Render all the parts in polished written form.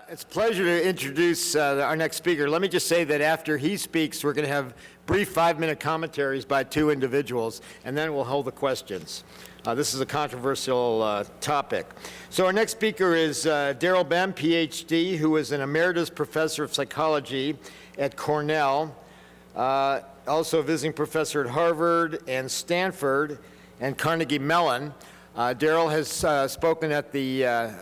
It's a pleasure to introduce our next speaker. Let me just say that after he speaks, we're going to have brief 5-minute commentaries by 2 individuals, and then we'll hold the questions. This is a controversial topic. So our next speaker is Daryl Bem, PhD, who is an emeritus professor of psychology at Cornell, also a visiting professor at Harvard and Stanford and Carnegie Mellon. Daryl has spoken at the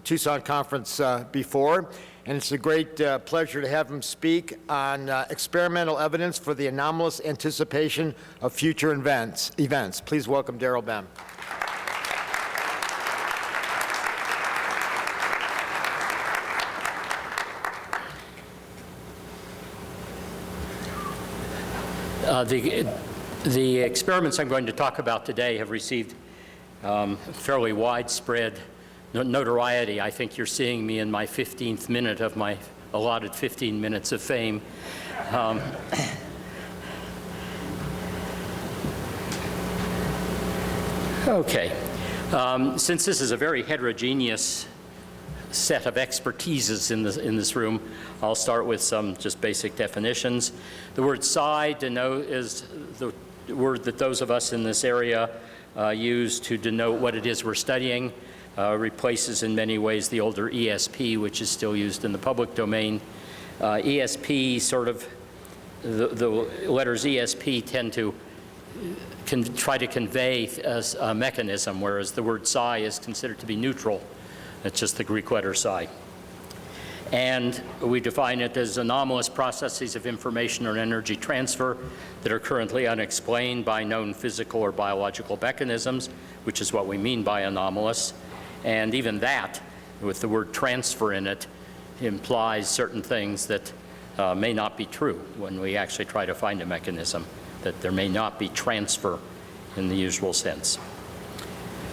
Tucson conference before, and it's a great pleasure to have him speak on experimental evidence for the anomalous anticipation of future events. Please welcome Daryl Bem. The experiments I'm going to talk about today have received fairly widespread notoriety. I think you're seeing me in my 15th minute of my allotted 15 minutes of fame. Okay. Since this is a very heterogeneous set of expertises in this room, I'll start with some just basic definitions. The word psi is the word that those of us in this area use to denote what it is we're studying. Replaces in many ways the older ESP, which is still used in the public domain. ESP sort of, the letters ESP tend to try to convey a mechanism, whereas the word psi is considered to be neutral. It's just the Greek letter psi. And we define it as anomalous processes of information or energy transfer that are currently unexplained by known physical or biological mechanisms, which is what we mean by anomalous. And even that, with the word transfer in it, implies certain things that may not be true when we actually try to find a mechanism, that there may not be transfer in the usual sense.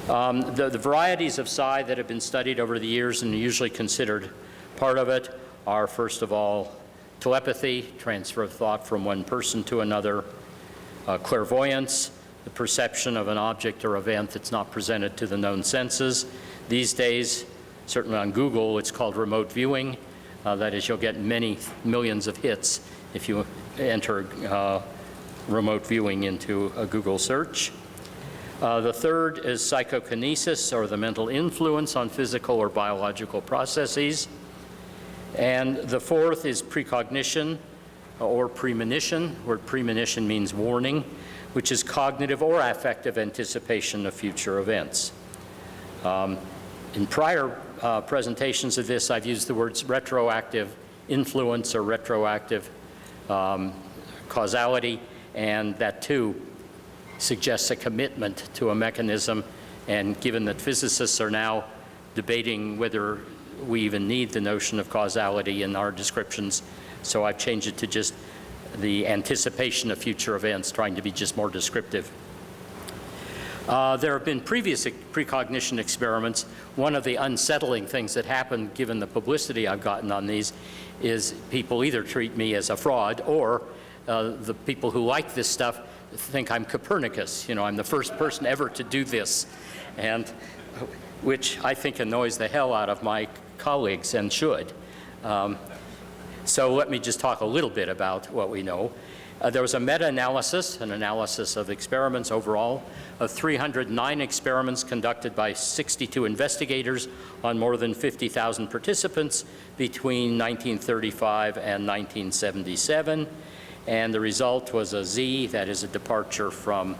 The varieties of psi that have been studied over the years and usually considered part of it are, first of all, telepathy, transfer of thought from one person to another, clairvoyance, the perception of an object or event that's not presented to the known senses. These days, certainly on Google, it's called remote viewing. That is, you'll get many millions of hits if you enter remote viewing into a Google search. The third is psychokinesis, or the mental influence on physical or biological processes. And the fourth is precognition or premonition. The word premonition means warning, which is cognitive or affective anticipation of future events. In prior presentations of this, I've used the words retroactive influence or retroactive causality, and that too suggests a commitment to a mechanism. And given that physicists are now debating whether we even need the notion of causality in our descriptions, so I've changed it to just the anticipation of future events, trying to be just more descriptive. There have been previous precognition experiments. One of the unsettling things that happened, given the publicity I've gotten on these, is people either treat me as a fraud, or the people who like this stuff think I'm Copernicus. You know, I'm the first person ever to do this, and which I think annoys the hell out of my colleagues, and should. So let me just talk a little bit about what we know. There was a meta-analysis, an analysis of experiments overall, of 309 experiments conducted by 62 investigators on more than 50,000 participants between 1935 and 1977. And the result was a Z, that is a departure from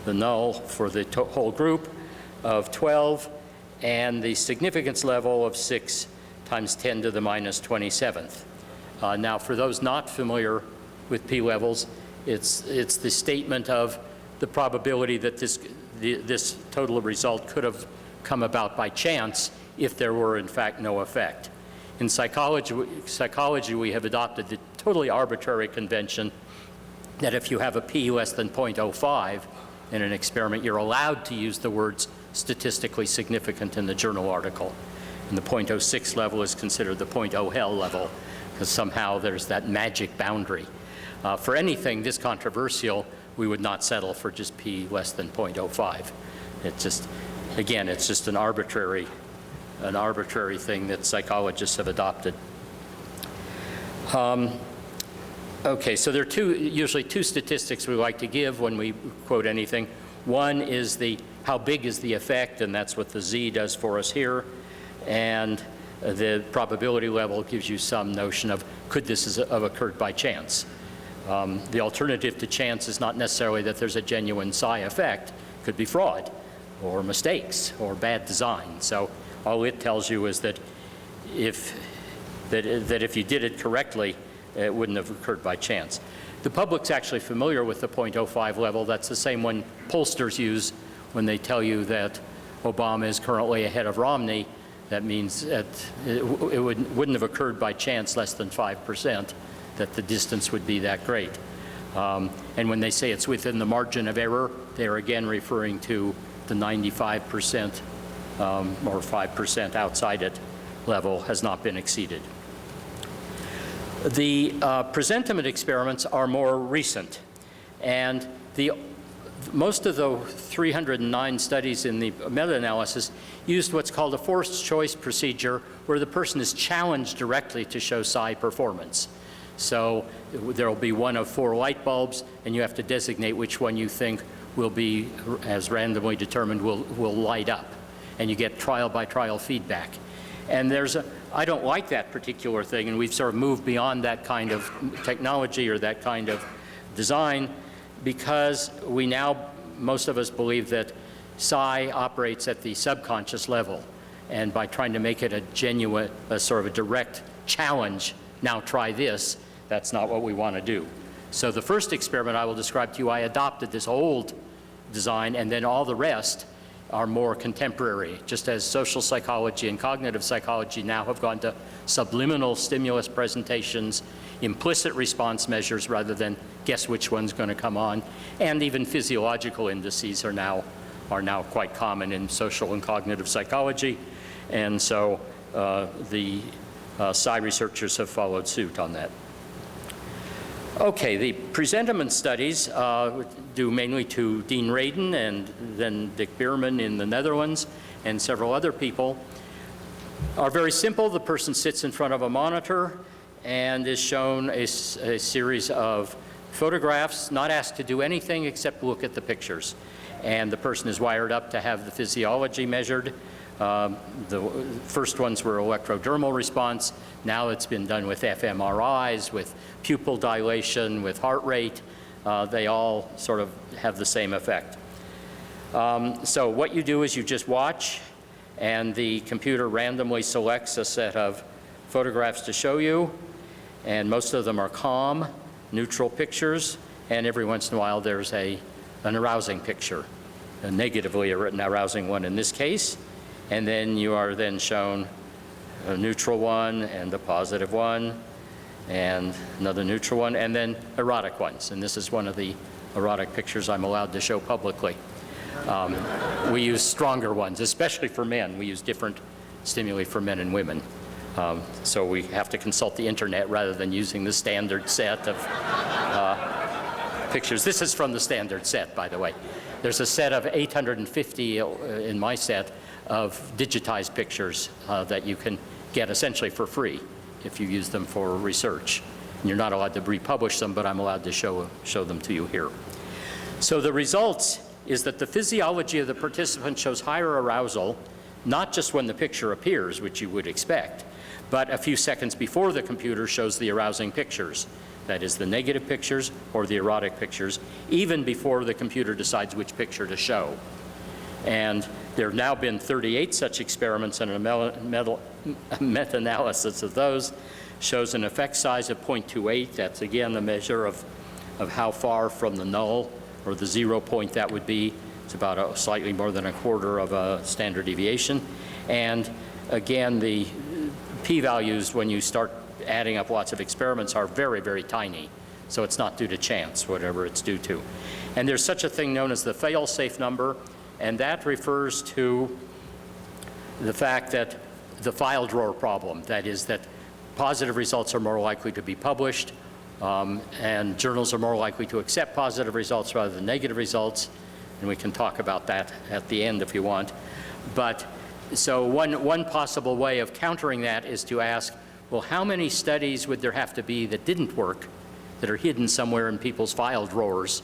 the null for the whole group, of 12, and the significance level of 6 times 10 to the minus 27th. Now, for those not familiar with p-levels, it's the statement of the probability that this total result could have come about by chance if there were, in fact, no effect. In psychology, we have adopted the totally arbitrary convention that if you have a p less than 0.05 in an experiment, you're allowed to use the words statistically significant in the journal article. And the 0.06 level is considered the 0.0 hell level, because somehow there's that magic boundary. For anything this controversial, we would not settle for just p less than 0.05. It just, again, it's just an arbitrary an arbitrary thing that psychologists have adopted. Okay, so there are usually two statistics we like to give when we quote anything. One is how big is the effect, and that's what the Z does for us here. And the probability level gives you some notion of could this have occurred by chance. The alternative to chance is not necessarily that there's a genuine psi effect. It could be fraud or mistakes or bad design. So all it tells you is that if you did it correctly, it wouldn't have occurred by chance. The public's actually familiar with the 0.05 level. That's the same one pollsters use when they tell you that Obama is currently ahead of Romney. That means that it wouldn't have occurred by chance less than 5%, that the distance would be that great. And when they say it's within the margin of error, they're again referring to the 95% or 5% outside it level has not been exceeded. The presentiment experiments are more recent, and most of the 309 studies in the meta-analysis used what's called a forced choice procedure, where the person is challenged directly to show psi performance. So there will be one of 4 light bulbs, and you have to designate which one you think will be, as randomly determined, will light up. And you get trial-by-trial feedback. And I don't like that particular thing, and we've sort of moved beyond that kind of technology or that kind of design, because most of us believe that psi operates at the subconscious level. And by trying to make it a genuine, sort of a direct challenge, now try this, that's not what we want to do. So the first experiment I will describe to you, I adopted this old design, and then all the rest are more contemporary, just as social psychology and cognitive psychology now have gone to subliminal stimulus presentations, implicit response measures rather than guess which one's going to come on, and even physiological indices are now quite common in social and cognitive psychology, and so the psi researchers have followed suit on that. Okay, the presentiment studies due mainly to Dean Radin and then Dick Bierman in the Netherlands and several other people are very simple. The person sits in front of a monitor and is shown a series of photographs, not asked to do anything except look at the pictures. And the person is wired up to have the physiology measured. The first ones were electrodermal response. Now it's been done with fMRIs, with pupil dilation, with heart rate. They all sort of have the same effect. So what you do is you just watch, and the computer randomly selects a set of photographs to show you, and most of them are calm, neutral pictures, and every once in a while there's an arousing picture, a negatively written arousing one in this case. And then you are then shown a neutral one and a positive one and another neutral one, and then erotic ones. And this is one of the erotic pictures I'm allowed to show publicly. We use stronger ones, especially for men. We use different stimuli for men and women. So we have to consult the internet rather than using the standard set of pictures. This is from the standard set, by the way. There's a set of 850 in my set of digitized pictures that you can get essentially for free if you use them for research. And you're not allowed to republish them, but I'm allowed to show them to you here. So the results is that the physiology of the participant shows higher arousal, not just when the picture appears, which you would expect, but a few seconds before the computer shows the arousing pictures. That is, the negative pictures or the erotic pictures, even before the computer decides which picture to show. And there have now been 38 such experiments, and a meta-analysis of those shows an effect size of 0.28. That's again a measure of how far from the null or the 0 point that would be. It's about slightly more than a quarter of a standard deviation. And again, the p-values, when you start adding up lots of experiments, are very, very tiny. So it's not due to chance, whatever it's due to. And there's such a thing known as the fail-safe number, and that refers to the fact that the file drawer problem, that is that positive results are more likely to be published, and journals are more likely to accept positive results rather than negative results, and we can talk about that at the end if you want. But So one possible way of countering that is to ask, well, how many studies would there have to be that didn't work, that are hidden somewhere in people's file drawers,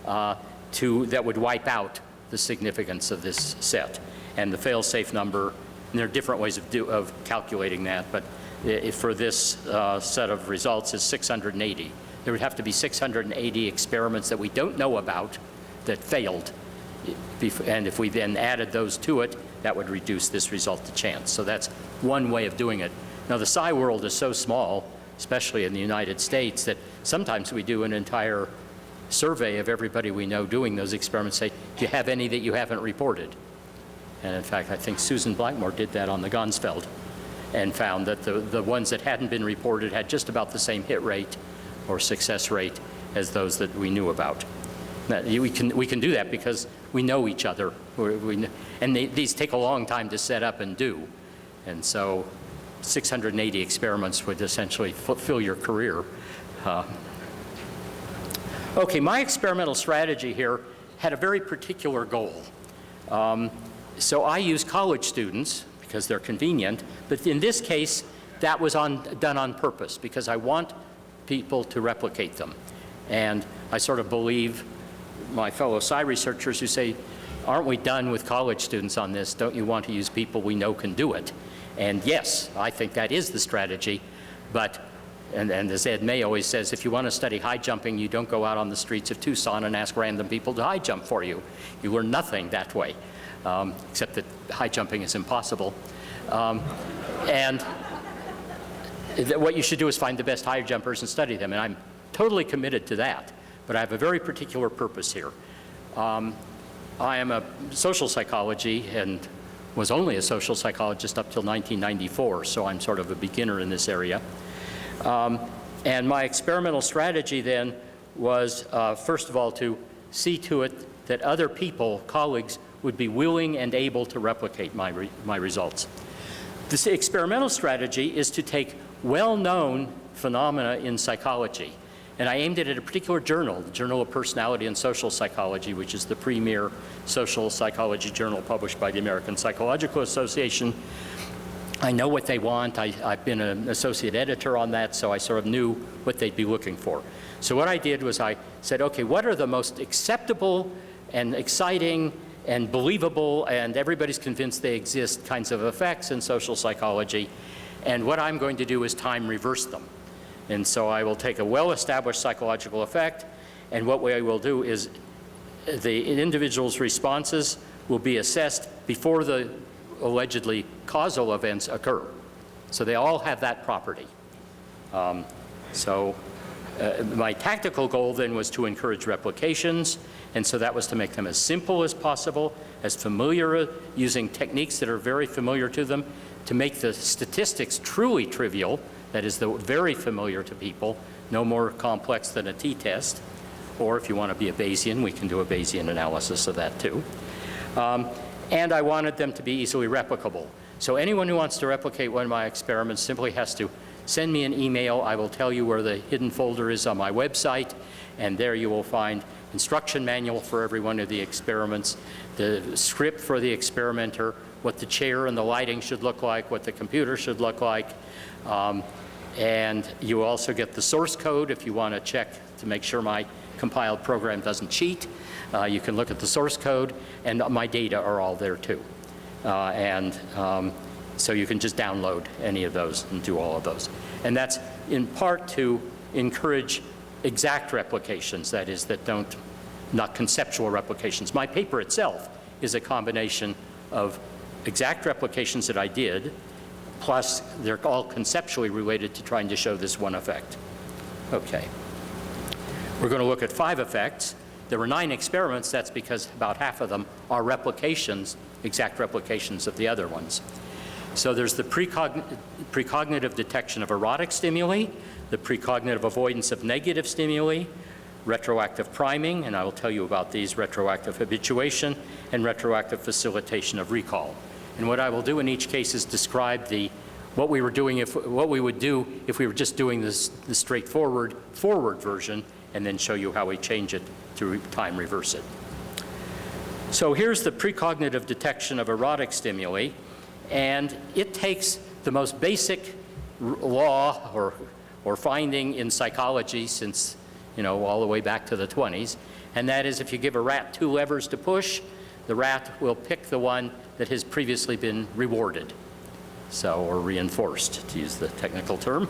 that would wipe out the significance of this set? And the fail-safe number, and there are different ways of calculating that, but for this set of results is 680. There would have to be 680 experiments that we don't know about that failed. And if we then added those to it, that would reduce this result to chance. So that's one way of doing it. Now, the psi world is so small, especially in the United States, that sometimes we do an entire survey of everybody we know doing those experiments, say, do you have any that you haven't reported? And in fact, I think Susan Blackmore did that on the Gonsfeld and found that the ones that hadn't been reported had just about the same hit rate or success rate as those that we knew about. Now, we can do that because we know each other, and these take a long time to set up and do. And so 680 experiments would essentially fulfill your career. Okay, my experimental strategy here had a very particular goal. So I use college students because they're convenient, but in this case, that was done on purpose because I want people to replicate them. And I sort of believe my fellow psi researchers who say, aren't we done with college students on this? Don't you want to use people we know can do it? And yes, I think that is the strategy, but, and as Ed May always says, if you want to study high jumping, you don't go out on the streets of Tucson and ask random people to high jump for you. You learn nothing that way, except that high jumping is impossible. And what you should do is find the best high jumpers and study them, and I'm totally committed to that. But I have a very particular purpose here. I am a social psychology and was only a social psychologist up till 1994, so I'm sort of a beginner in this area. And my experimental strategy then was, first of all, to see to it that other people, colleagues, would be willing and able to replicate my results. This experimental strategy is to take well-known phenomena in psychology, and I aimed it at a particular journal, the Journal of Personality and Social Psychology, which is the premier social psychology journal published by the American Psychological Association. I know what they want. I've been an associate editor on that, so I sort of knew what they'd be looking for. So what I did was I said, okay, what are the most acceptable and exciting and believable and everybody's convinced they exist kinds of effects in social psychology? And what I'm going to do is time reverse them. And so I will take a well-established psychological effect, and what I will do is the individual's responses will be assessed before the allegedly causal events occur. So they all have that property. My tactical goal then was to encourage replications, and so that was to make them as simple as possible, as familiar, using techniques that are very familiar to them, to make the statistics truly trivial, that is, very familiar to people, no more complex than a t-test. Or if you want to be a Bayesian, we can do a Bayesian analysis of that too. And I wanted them to be easily replicable. So anyone who wants to replicate one of my experiments simply has to send me an email. I will tell you where the hidden folder is on my website, and there you will find instruction manual for every one of the experiments, the script for the experimenter, what the chair and the lighting should look like, what the computer should look like. And you also get the source code if you want to check to make sure my compiled program doesn't cheat. You can look at the source code, and my data are all there too. So you can just download any of those and do all of those. And that's in part to encourage exact replications, that is, not conceptual replications. My paper itself is a combination of exact replications that I did, plus they're all conceptually related to trying to show this one effect. Okay. We're going to look at 5 effects. There were 9 experiments. That's because about half of them are replications, exact replications of the other ones. So there's the precognitive detection of erotic stimuli, the precognitive avoidance of negative stimuli, retroactive priming, and I will tell you about these, retroactive habituation, and retroactive facilitation of recall. And what I will do in each case is describe what we would do if we were just doing the straightforward forward version, and then show you how we change it to time reverse it. So here's the precognitive detection of erotic stimuli. And it takes the most basic law or finding in psychology since, all the way back to the 20s, and that is if you give a rat 2 levers to push, the rat will pick the one that has previously been rewarded, or reinforced, to use the technical term.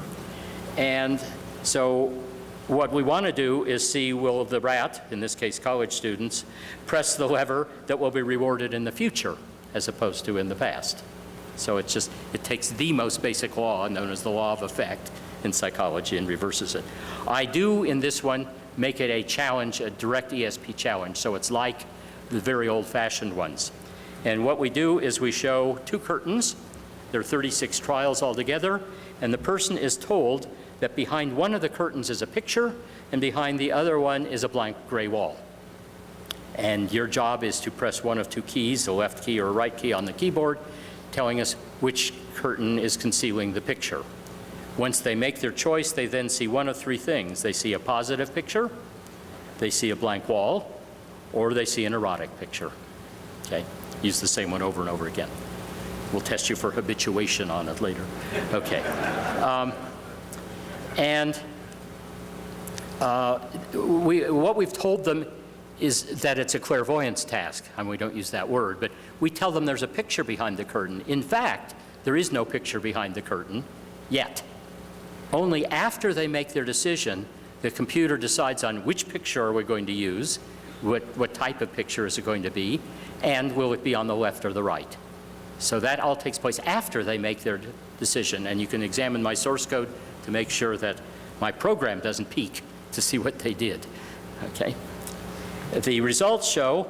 And so what we want to do is see, will the rat, in this case college students, press the lever that will be rewarded in the future as opposed to in the past. So it takes the most basic law, known as the law of effect in psychology, and reverses it. I do, in this one, make it a challenge, a direct ESP challenge, so it's like the very old-fashioned ones. And what we do is we show 2 curtains. There are 36 trials altogether, and the person is told that behind one of the curtains is a picture, and behind the other one is a blank gray wall. And your job is to press one of 2 keys, the left key or right key on the keyboard, telling us which curtain is concealing the picture. Once they make their choice, they then see one of 3 things. They see a positive picture, they see a blank wall, or they see an erotic picture. Okay? Use the same one over and over again. We'll test you for habituation on it later. Okay. What we've told them is that it's a clairvoyance task. I mean, we don't use that word, but we tell them there's a picture behind the curtain. In fact, there is no picture behind the curtain yet. Only after they make their decision, the computer decides on which picture are we going to use, what type of picture is it going to be, and will it be on the left or the right. So that all takes place after they make their decision, and you can examine my source code to make sure that my program doesn't peek to see what they did. Okay? The results show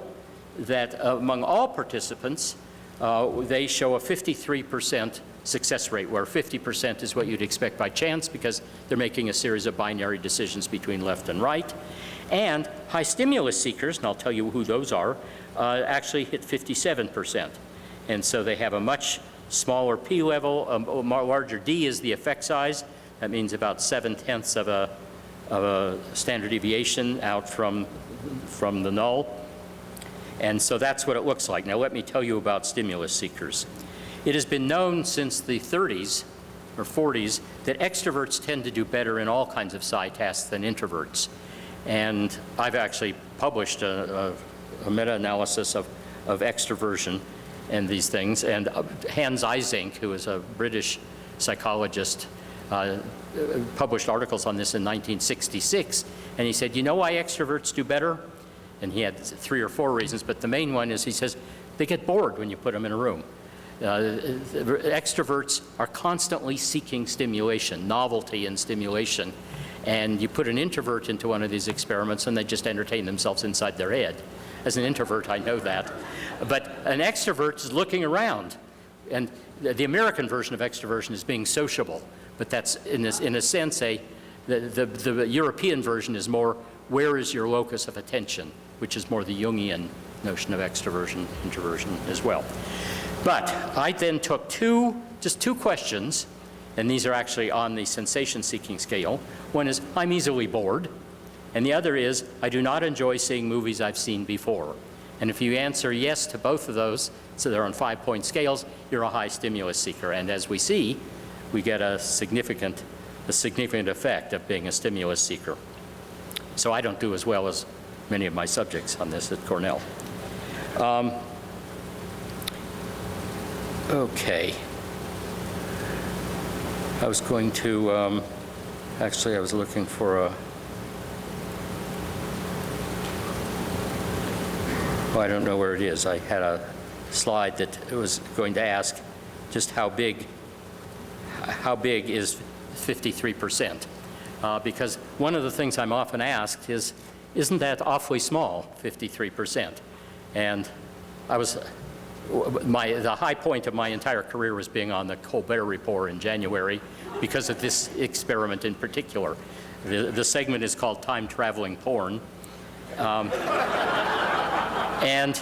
that among all participants, they show a 53% success rate, where 50% is what you'd expect by chance because they're making a series of binary decisions between left and right. And high stimulus seekers, and I'll tell you who those are, actually hit 57%. And so they have a much smaller P level, a larger D is the effect size. That means about 7/10 of a standard deviation out from the null. And so that's what it looks like. Now let me tell you about stimulus seekers. It has been known since the 30s or 40s that extroverts tend to do better in all kinds of psi tasks than introverts. And I've actually published a meta-analysis of extroversion and these things. And Hans Eysenck, who is a British psychologist, published articles on this in 1966. And he said, you know why extroverts do better? And he had 3 or 4 reasons, but the main one is he says they get bored when you put them in a room. Extroverts are constantly seeking stimulation, novelty and stimulation. And you put an introvert into one of these experiments and they just entertain themselves inside their head. As an introvert, I know that. But an extrovert is looking around. And the American version of extroversion is being sociable. But that's, in a sense, the European version is more, where is your locus of attention, which is more the Jungian notion of extroversion, introversion as well. But I then took just two questions, and these are actually on the sensation-seeking scale. One is, I'm easily bored, and the other is, I do not enjoy seeing movies I've seen before. And if you answer yes to both of those, so they're on 5-point scales, you're a high stimulus seeker. And as we see, we get a significant effect of being a stimulus seeker. So I don't do as well as many of my subjects on this at Cornell. Okay. I was going to, actually I was looking for I don't know where it is. I had a slide that was going to ask just how big is 53%? Because one of the things I'm often asked is, isn't that awfully small, 53%? And the high point of my entire career was being on the Colbert Report in January because of this experiment in particular. The segment is called Time Traveling Porn. And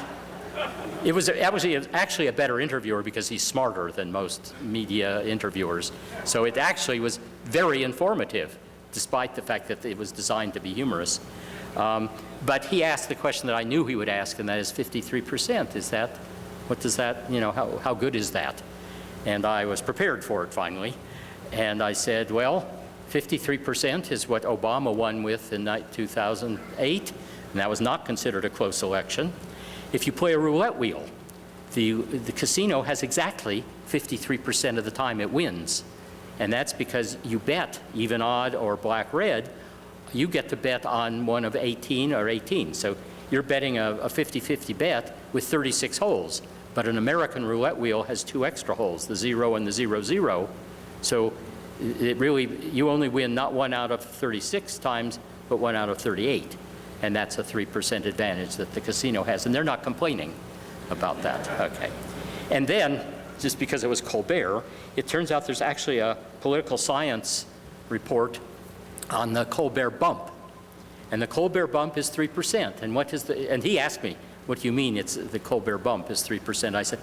it was actually a better interviewer because he's smarter than most media interviewers. So it actually was very informative, despite the fact that it was designed to be humorous. But he asked the question that I knew he would ask, and that is 53%. What does that, how good is that? And I was prepared for it finally. And I said, well, 53% is what Obama won with in 2008, and that was not considered a close election. If you play a roulette wheel, the casino has exactly 53% of the time it wins. And that's because you bet, even odd or black-red, you get to bet on one of 18 or 18. So you're betting a 50-50 bet with 36 holes. But an American roulette wheel has 2 extra holes, the 0 and the 0-0. So it really, you only win not 1 out of 36 times, but 1 out of 38. And that's a 3% advantage that the casino has. And they're not complaining about that. Okay. And then, just because it was Colbert, it turns out there's actually a political science report on the Colbert bump. And the Colbert bump is 3%. And what is and he asked me, what do you mean it's the Colbert bump is 3%? I said,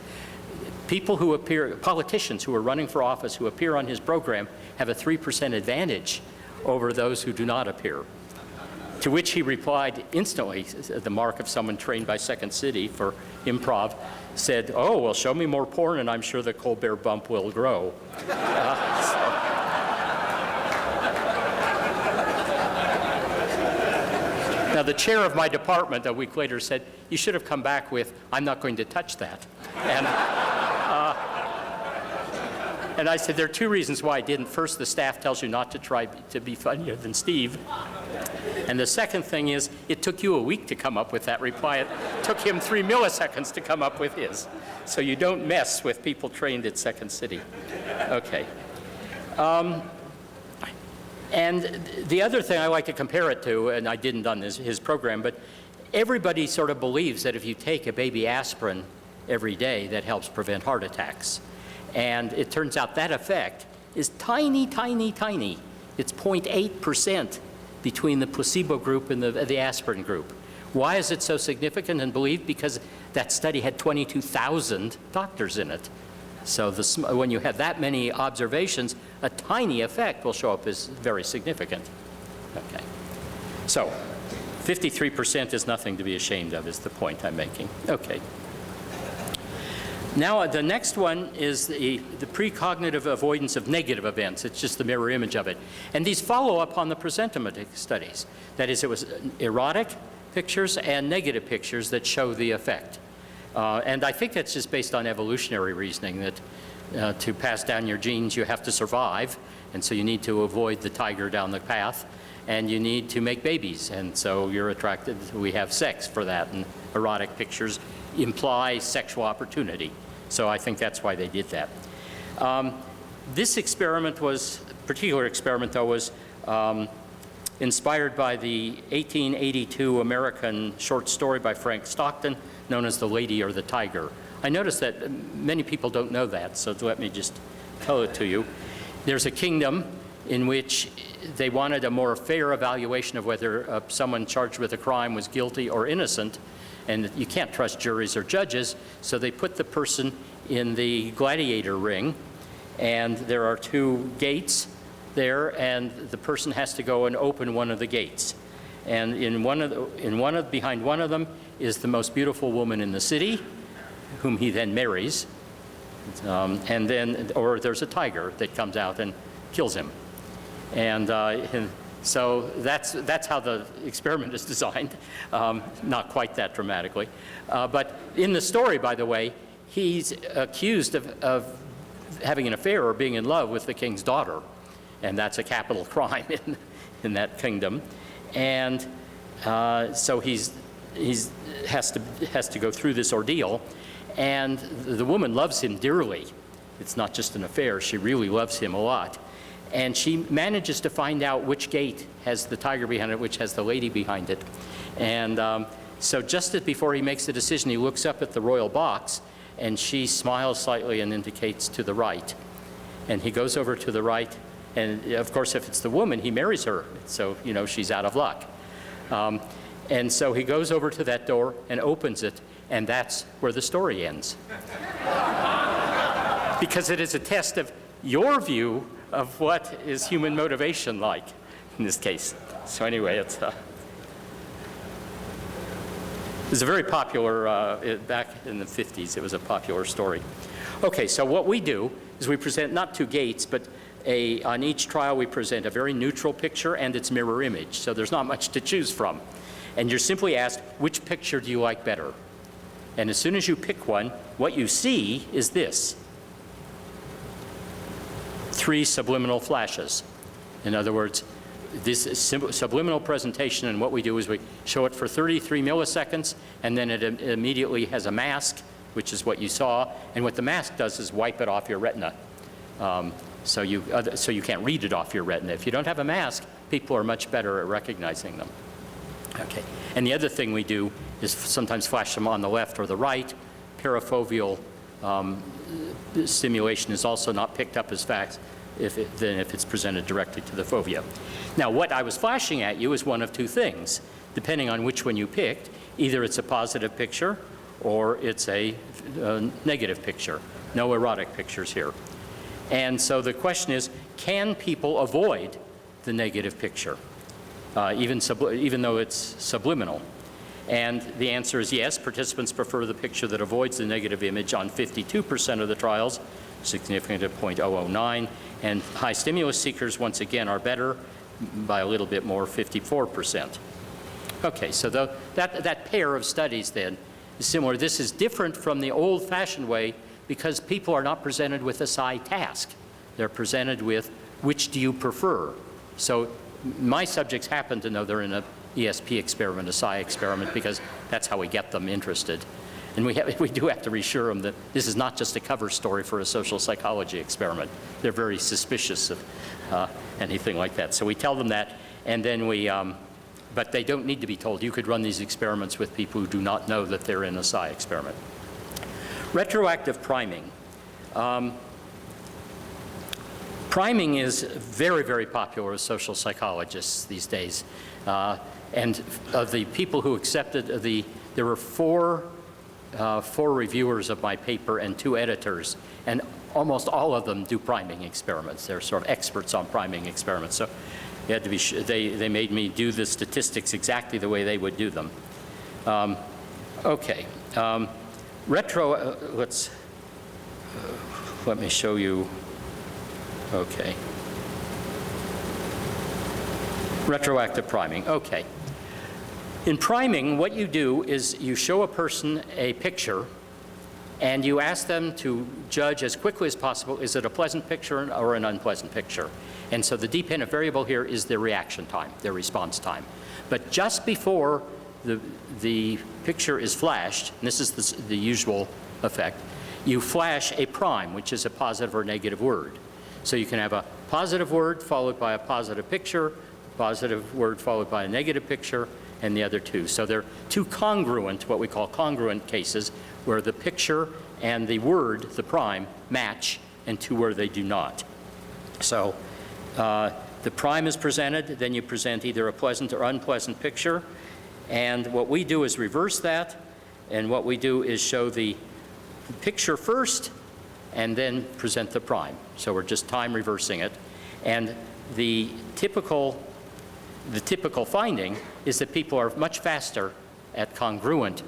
people who appear, politicians who are running for office who appear on his program have a 3% advantage over those who do not appear. To which he replied instantly, the mark of someone trained by Second City for improv, said, oh, well, show me more porn and I'm sure the Colbert bump will grow. Now, the chair of my department a week later said, you should have come back with, I'm not going to touch that. And I said, there are 2 reasons why I didn't. First, the staff tells you not to try to be funnier than Steve. And the second thing is, it took you a week to come up with that reply. It took him 3 milliseconds to come up with his. So you don't mess with people trained at Second City. Okay. And the other thing I like to compare it to, and I didn't on his program, but everybody sort of believes that if you take a baby aspirin every day, that helps prevent heart attacks. And it turns out that effect is tiny, tiny, tiny. It's 0.8% between the placebo group and the aspirin group. Why is it so significant and believed? Because that study had 22,000 doctors in it. So when you have that many observations, a tiny effect will show up as very significant. Okay. So 53% is nothing to be ashamed of, is the point I'm making. Okay. Now, the next one is the precognitive avoidance of negative events. It's just the mirror image of it. And these follow up on the presentiment studies. That is, it was erotic pictures and negative pictures that show the effect. And I think that's just based on evolutionary reasoning, that to pass down your genes, you have to survive. And so you need to avoid the tiger down the path. And you need to make babies. And so you're attracted, we have sex for that. And erotic pictures imply sexual opportunity. So I think that's why they did that. This experiment was, particular experiment though, was inspired by the 1882 American short story by Frank Stockton known as The Lady or the Tiger. I noticed that many people don't know that, so let me just tell it to you. There's a kingdom in which they wanted a more fair evaluation of whether someone charged with a crime was guilty or innocent. And you can't trust juries or judges, so they put the person in the gladiator ring, and there are 2 gates there, and the person has to go and open one of the gates. And behind one of them is the most beautiful woman in the city, whom he then marries, and then, or there's a tiger that comes out and kills him. And so that's how the experiment is designed, not quite that dramatically. But in the story, by the way, he's accused of having an affair or being in love with the king's daughter, and that's a capital crime in that kingdom. And so he has to go through this ordeal, and the woman loves him dearly. It's not just an affair; she really loves him a lot. And she manages to find out which gate has the tiger behind it, which has the lady behind it. And so just before he makes the decision, he looks up at the royal box, and she smiles slightly and indicates to the right. And he goes over to the right, and of course, if it's the woman, he marries her. So, you know, she's out of luck. And so he goes over to that door and opens it, and that's where the story ends. Because it is a test of your view of what is human motivation like in this case. So anyway, it's a very popular, back in the 50s, it was a popular story. Okay, so what we do is we present not two gates, but on each trial we present a very neutral picture and its mirror image. So there's not much to choose from. And you're simply asked, which picture do you like better? And as soon as you pick one, what you see is this. 3 subliminal flashes. In other words, this is subliminal presentation, and what we do is we show it for 33 milliseconds, and then it immediately has a mask, which is what you saw, and what the mask does is wipe it off your retina. So you can't read it off your retina. If you don't have a mask, people are much better at recognizing them. Okay. And the other thing we do is sometimes flash them on the left or the right. Parafoveal stimulation is also not picked up as fast than if it's presented directly to the fovea. Now, what I was flashing at you is one of two things, depending on which one you picked. Either it's a positive picture or it's a negative picture. No erotic pictures here. And so the question is, can people avoid the negative picture, even though it's subliminal? And the answer is yes. Participants prefer the picture that avoids the negative image on 52% of the trials, significant at 0.009. And high stimulus seekers, once again, are better by a little bit more, 54%. Okay, so that pair of studies then is similar. This is different from the old-fashioned way because people are not presented with a psi task. They're presented with, which do you prefer? So my subjects happen to know they're in a ESP experiment, a psi experiment, because that's how we get them interested. And we do have to reassure them that this is not just a cover story for a social psychology experiment. They're very suspicious of anything like that. So we tell them that, and then but they don't need to be told. You could run these experiments with people who do not know that they're in a psi experiment. Retroactive priming. Priming is very, very popular with social psychologists these days. And of the people who accepted there were four reviewers of my paper and 2 editors, and almost all of them do priming experiments. They're sort of experts on priming experiments. So they had to be they made me do the statistics exactly the way they would do them. Okay. Let me show you. Okay. Retroactive priming. Okay. In priming, what you do is you show a person a picture and you ask them to judge as quickly as possible, is it a pleasant picture or an unpleasant picture? And so the dependent variable here is their reaction time, their response time. But just before the picture is flashed, and this is the usual effect, you flash a prime, which is a positive or negative word. So you can have a positive word followed by a positive picture, positive word followed by a negative picture, and the other two. So they're 2 congruent, what we call congruent cases, where the picture and the word, the prime, match, and 2 where they do not. So the prime is presented, then you present either a pleasant or unpleasant picture, and what we do is reverse that, and what we do is show the picture first, and then present the prime. So we're just time reversing it. And the typical finding is that people are much faster at congruent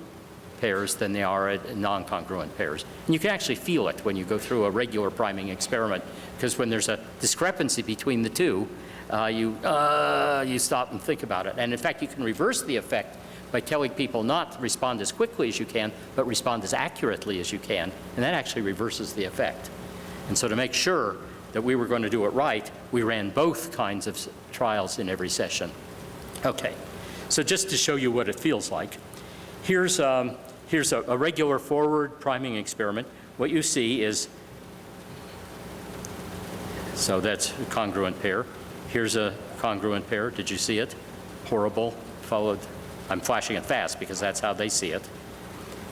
pairs than they are at non-congruent pairs. And you can actually feel it when you go through a regular priming experiment, because when there's a discrepancy between the two, you stop and think about it. And in fact, you can reverse the effect by telling people not to respond as quickly as you can, but respond as accurately as you can, and that actually reverses the effect. And so to make sure that we were going to do it right, we ran both kinds of trials in every session. Okay, so just to show you what it feels like, here's a regular forward priming experiment. What you see is, so that's a congruent pair. Here's a congruent pair. Did you see it? Horrible, followed. I'm flashing it fast because that's how they see it.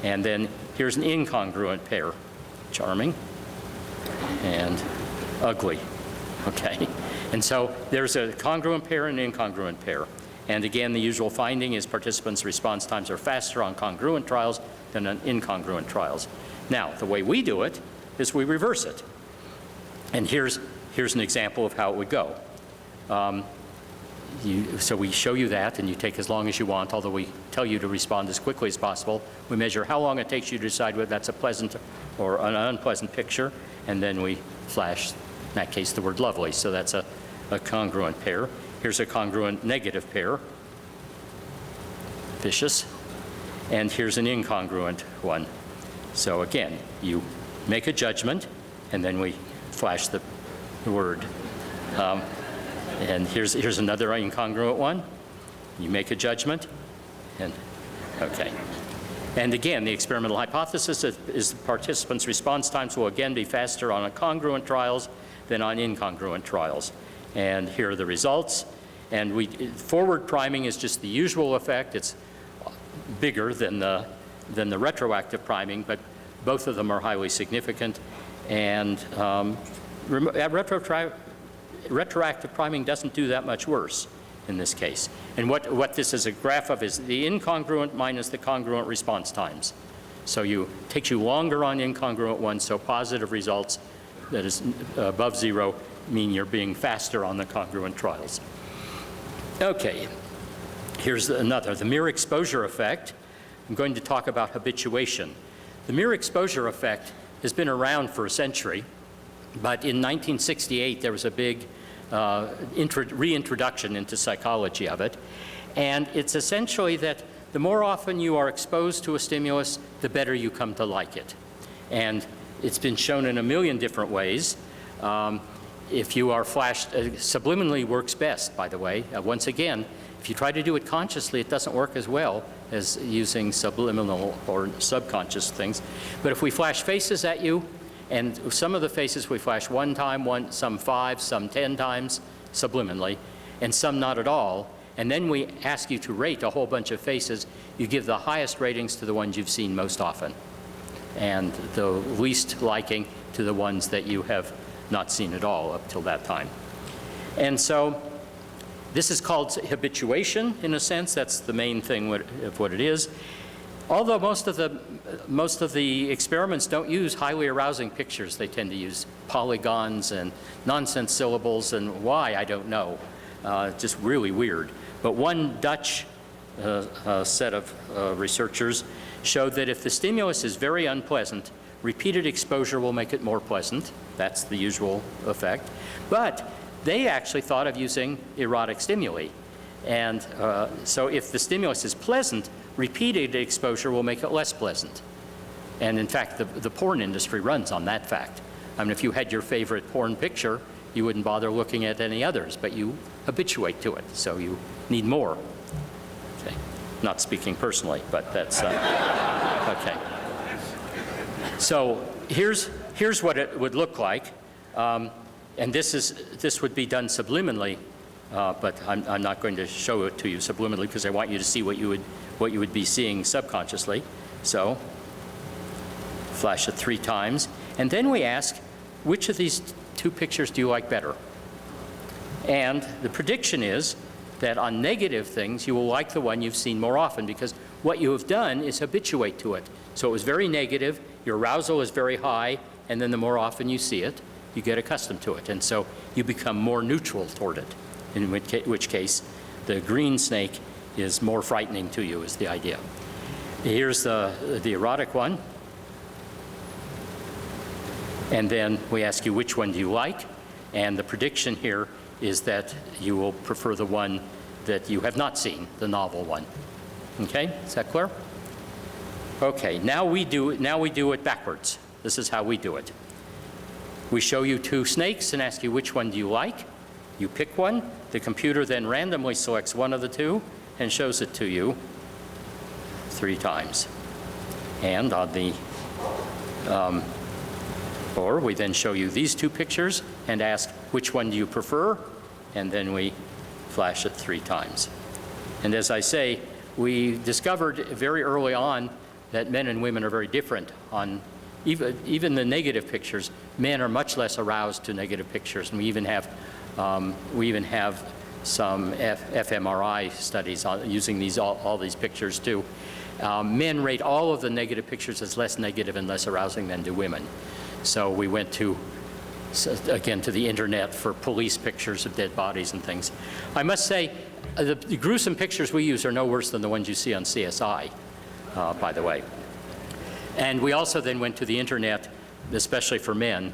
And then here's an incongruent pair. Charming and ugly. Okay. And so there's a congruent pair and an incongruent pair. And again, the usual finding is participants' response times are faster on congruent trials than on incongruent trials. Now, the way we do it is we reverse it. And here's an example of how it would go. So we show you that, and you take as long as you want, although we tell you to respond as quickly as possible. We measure how long it takes you to decide whether that's a pleasant or an unpleasant picture, and then we flash, in that case, the word lovely. So that's a congruent pair. Here's a congruent negative pair, vicious, and here's an incongruent one. So again, you make a judgment, and then we flash the word. And here's another incongruent one. You make a judgment, and okay. And again, the experimental hypothesis is participants' response times will again be faster on congruent trials than on incongruent trials. And here are the results. And forward priming is just the usual effect. It's bigger than the retroactive priming, but both of them are highly significant. And retroactive priming doesn't do that much worse in this case. And what this is a graph of is the incongruent minus the congruent response times. So it takes you longer on incongruent ones, so positive results that is above 0 mean you're being faster on the congruent trials. Okay, here's another, the mere exposure effect. I'm going to talk about habituation. The mere exposure effect has been around for a century, but in 1968 there was a big reintroduction into psychology of it. And it's essentially that the more often you are exposed to a stimulus, the better you come to like it. And it's been shown in a million different ways. If you are flashed, subliminally works best, by the way. Once again, if you try to do it consciously, it doesn't work as well as using subliminal or subconscious things. But if we flash faces at you, and some of the faces we flash one time, some 5, some 10 times subliminally, and some not at all. And then we ask you to rate a whole bunch of faces. You give the highest ratings to the ones you've seen most often, and the least liking to the ones that you have not seen at all up till that time. And so this is called habituation, in a sense. That's the main thing of what it is. Although most of the experiments don't use highly arousing pictures. They tend to use polygons and nonsense syllables, and why, I don't know. Just really weird. But one Dutch set of researchers showed that if the stimulus is very unpleasant, repeated exposure will make it more pleasant. That's the usual effect. But they actually thought of using erotic stimuli. And so if the stimulus is pleasant, repeated exposure will make it less pleasant. And in fact, the porn industry runs on that fact. I mean, if you had your favorite porn picture, you wouldn't bother looking at any others, but you habituate to it, so you need more. Okay. Not speaking personally, but that's, okay. So here's what it would look like. And this would be done subliminally, but I'm not going to show it to you subliminally because I want you to see what you would be seeing subconsciously. So flash it 3 times. And then we ask, which of these 2 pictures do you like better? And the prediction is that on negative things, you will like the one you've seen more often, because what you have done is habituate to it. So it was very negative, your arousal is very high, and then the more often you see it, you get accustomed to it. And so you become more neutral toward it, in which case the green snake is more frightening to you, is the idea. Here's the erotic one. And then we ask you, which one do you like? And the prediction here is that you will prefer the one that you have not seen, the novel one. Okay, is that clear? Okay, now we do it backwards. This is how we do it. We show you 2 snakes and ask you, which one do you like? You pick one. The computer then randomly selects one of the 2 and shows it to you 3 times. And on the, or we then show you these 2 pictures and ask, which one do you prefer? And then we flash it 3 times. And as I say, we discovered very early on that men and women are very different on even the negative pictures. Men are much less aroused to negative pictures, and we even have some fMRI studies using all these pictures too. Men rate all of the negative pictures as less negative and less arousing than do women. So we went to again, to the internet for police pictures of dead bodies and things. I must say, the gruesome pictures we use are no worse than the ones you see on CSI, by the way. And we also then went to the internet, especially for men,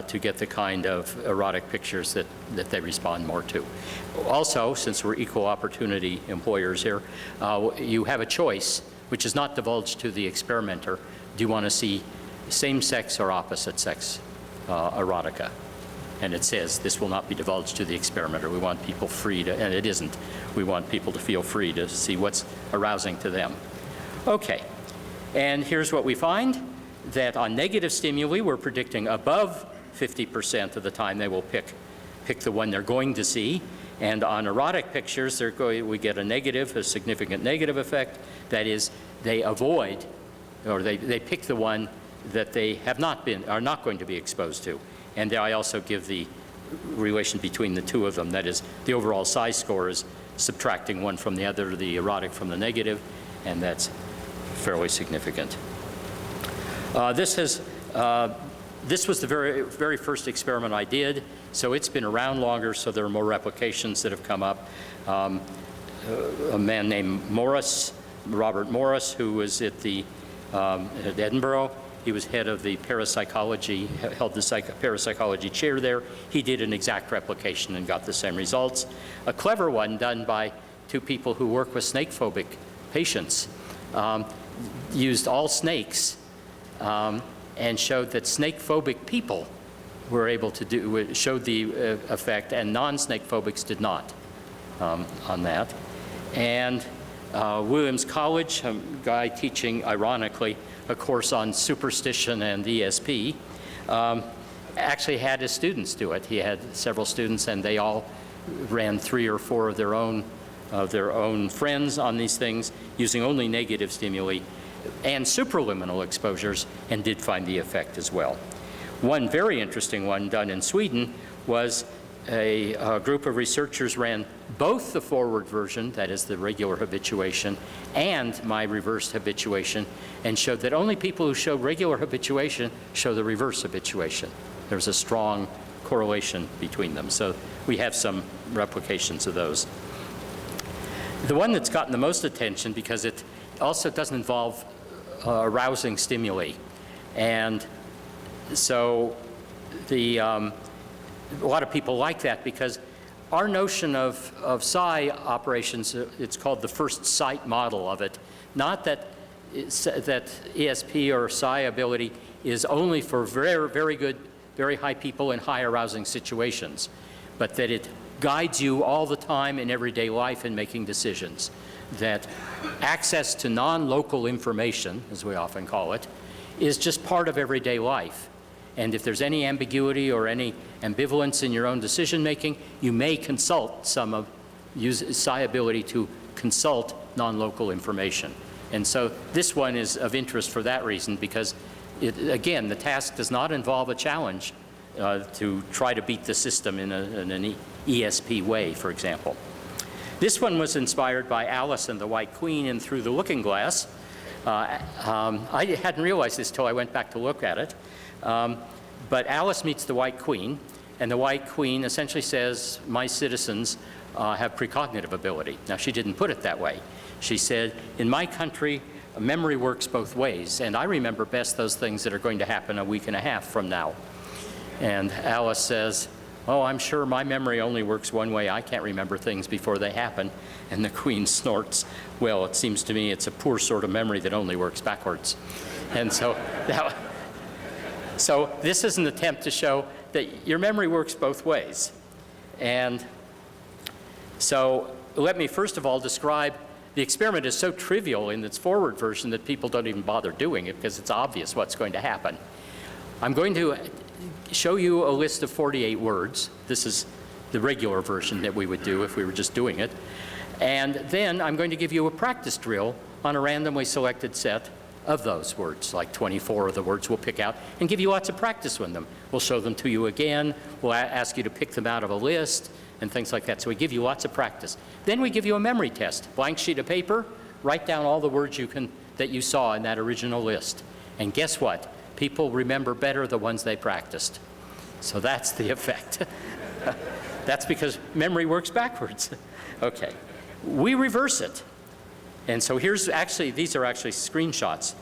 to get the kind of erotic pictures that they respond more to. Also, since we're equal opportunity employers here, you have a choice, which is not divulged to the experimenter. Do you want to see same-sex or opposite-sex erotica? And it says this will not be divulged to the experimenter. We want people free to, and it isn't. We want people to feel free to see what's arousing to them. Okay, and here's what we find, that on negative stimuli, we're predicting above 50% of the time they will pick the one they're going to see. And on erotic pictures, we get a significant negative effect. That is, they avoid, or they pick the one that they are not going to be exposed to. And I also give the relation between the two of them. That is, the overall size score is subtracting one from the other, the erotic from the negative, and that's fairly significant. This was the very first experiment I did, so it's been around longer, so there are more replications that have come up. A man named Morris, Robert Morris, who was at Edinburgh. He was head of the parapsychology, held the parapsychology chair there. He did an exact replication and got the same results. A clever one done by two people who work with snake-phobic patients used all snakes and showed that snake-phobic people were able to showed the effect, and non-snake phobics did not on that. And Williams College, a guy teaching, ironically, a course on superstition and ESP, actually had his students do it. He had several students, and they all ran 3 or 4 of their own friends on these things using only negative stimuli and supraliminal exposures, and did find the effect as well. One very interesting one done in Sweden was a group of researchers ran both the forward version, that is the regular habituation, and my reversed habituation, and showed that only people who show regular habituation show the reverse habituation. There's a strong correlation between them. So we have some replications of those. The one that's gotten the most attention, because it also doesn't involve arousing stimuli, and so a lot of people like that, because our notion of psi operations, it's called the first sight model of it. Not that ESP or psi ability is only for very, very good, very high people in high arousing situations, but that it guides you all the time in everyday life in making decisions. That access to non-local information, as we often call it, is just part of everyday life. And if there's any ambiguity or any ambivalence in your own decision making, you may consult use psi ability to consult non-local information. And so this one is of interest for that reason, because again, the task does not involve a challenge to try to beat the system in an ESP way, for example. This one was inspired by Alice and the White Queen in Through the Looking Glass. I hadn't realized this till I went back to look at it. But Alice meets the White Queen, and the White Queen essentially says, my citizens have precognitive ability. Now, she didn't put it that way. She said, in my country, memory works both ways, and I remember best those things that are going to happen a week and a half from now. And Alice says, oh, I'm sure my memory only works one way. I can't remember things before they happen. And the Queen snorts, well, it seems to me it's a poor sort of memory that only works backwards. And so so this is an attempt to show that your memory works both ways. And so let me first of all describe, the experiment is so trivial in its forward version that people don't even bother doing it because it's obvious what's going to happen. I'm going to show you a list of 48 words. This is the regular version that we would do if we were just doing it. And then I'm going to give you a practice drill on a randomly selected set of those words, like 24 of the words we'll pick out, and give you lots of practice with them. We'll show them to you again. We'll ask you to pick them out of a list and things like that. So we give you lots of practice. Then we give you a memory test. Blank sheet of paper, write down all the words that you saw in that original list. And guess what? People remember better the ones they practiced. So that's the effect. That's because memory works backwards. Okay. We reverse it. And so these are actually screenshots.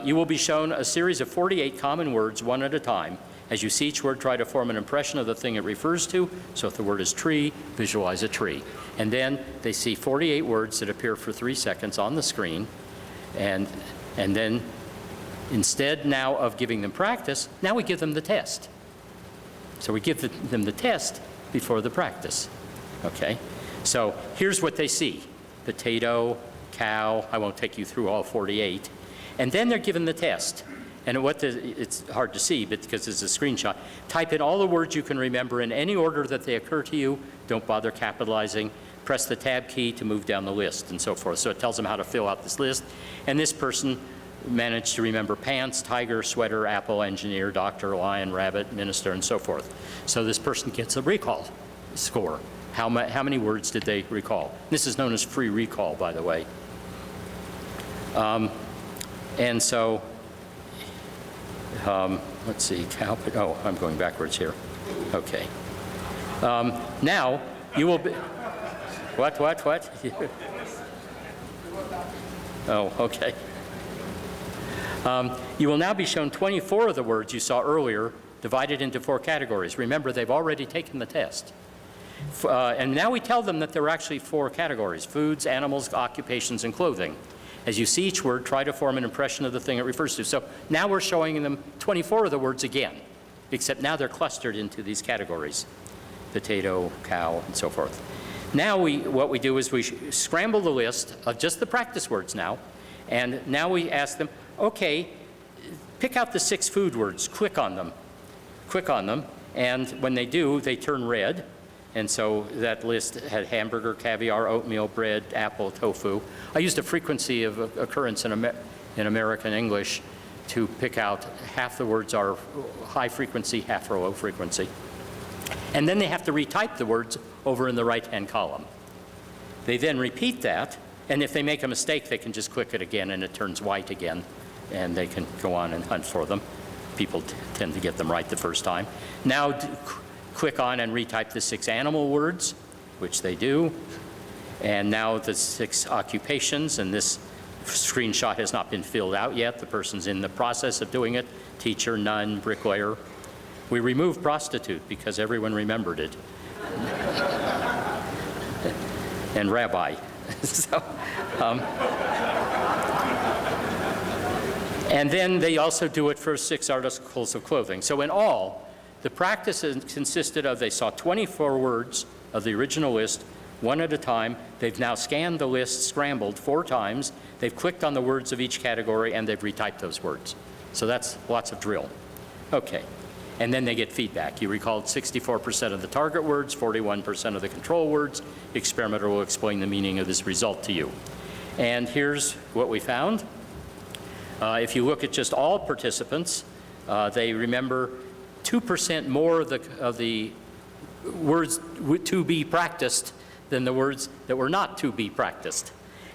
You will be shown a series of 48 common words, one at a time. As you see each word, try to form an impression of the thing it refers to. So if the word is tree, visualize a tree. And then they see 48 words that appear for 3 seconds on the screen. And then instead now of giving them practice, now we give them the test. So we give them the test before the practice. Okay? So here's what they see. Potato, cow, I won't take you through all 48. And then they're given the test. And it's hard to see but because it's a screenshot. Type in all the words you can remember in any order that they occur to you. Don't bother capitalizing. Press the tab key to move down the list and so forth. So it tells them how to fill out this list. And this person managed to remember pants, tiger, sweater, apple, engineer, doctor, lion, rabbit, minister, and so forth. So this person gets a recall score. How many words did they recall? This is known as free recall, by the way. And so, let's see, oh, I'm going backwards here. Okay. Now, you will be, what? Oh, okay. You will now be shown 24 of the words you saw earlier, divided into 4 categories. Remember, they've already taken the test. And now we tell them that there are actually 4 categories: foods, animals, occupations, and clothing. As you see each word, try to form an impression of the thing it refers to. So now we're showing them 24 of the words again, except now they're clustered into these categories: potato, cow, and so forth. Now what we do is we scramble the list of just the practice words now, and now we ask them, okay, pick out the 6 food words, click on them, and when they do, they turn red. And so that list had hamburger, caviar, oatmeal, bread, apple, tofu. I used a frequency of occurrence in American English to pick out half the words are high frequency, half are low frequency. And then they have to retype the words over in the right-hand column. They then repeat that, and if they make a mistake, they can just click it again and it turns white again, and they can go on and hunt for them. People tend to get them right the first time. Now, click on and retype the 6 animal words, which they do. And now the 6 occupations, and this screenshot has not been filled out yet. The person's in the process of doing it. Teacher, nun, bricklayer. We removed prostitute because everyone remembered it. And rabbi. So, and then they also do it for 6 articles of clothing. So in all, the practice consisted of, they saw 24 words of the original list, one at a time. They've now scanned the list, scrambled 4 times. They've clicked on the words of each category, and they've retyped those words. So that's lots of drill. Okay. And then they get feedback. You recalled 64% of the target words, 41% of the control words. The experimenter will explain the meaning of this result to you. And here's what we found. If you look at just all participants, they remember 2% more of the words to be practiced than the words that were not to be practiced.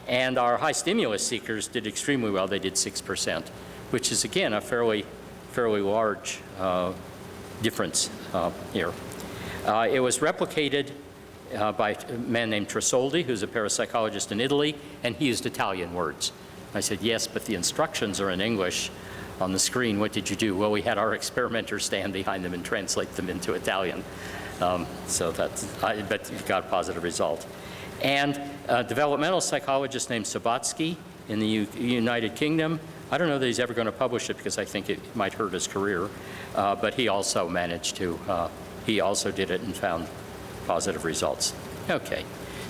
And our high stimulus seekers did extremely well. They did 6%, which is, again, a fairly large difference here. It was replicated by a man named Tresoldi, who's a parapsychologist in Italy, and he used Italian words. I said, yes, but the instructions are in English. On the screen, what did you do? Well, we had our experimenter stand behind them and translate them into Italian. So but you got a positive result. And a developmental psychologist named Sabatsky in the United Kingdom. I don't know that he's ever going to publish it because I think it might hurt his career. But he also managed to, he also did it and found positive results. Okay.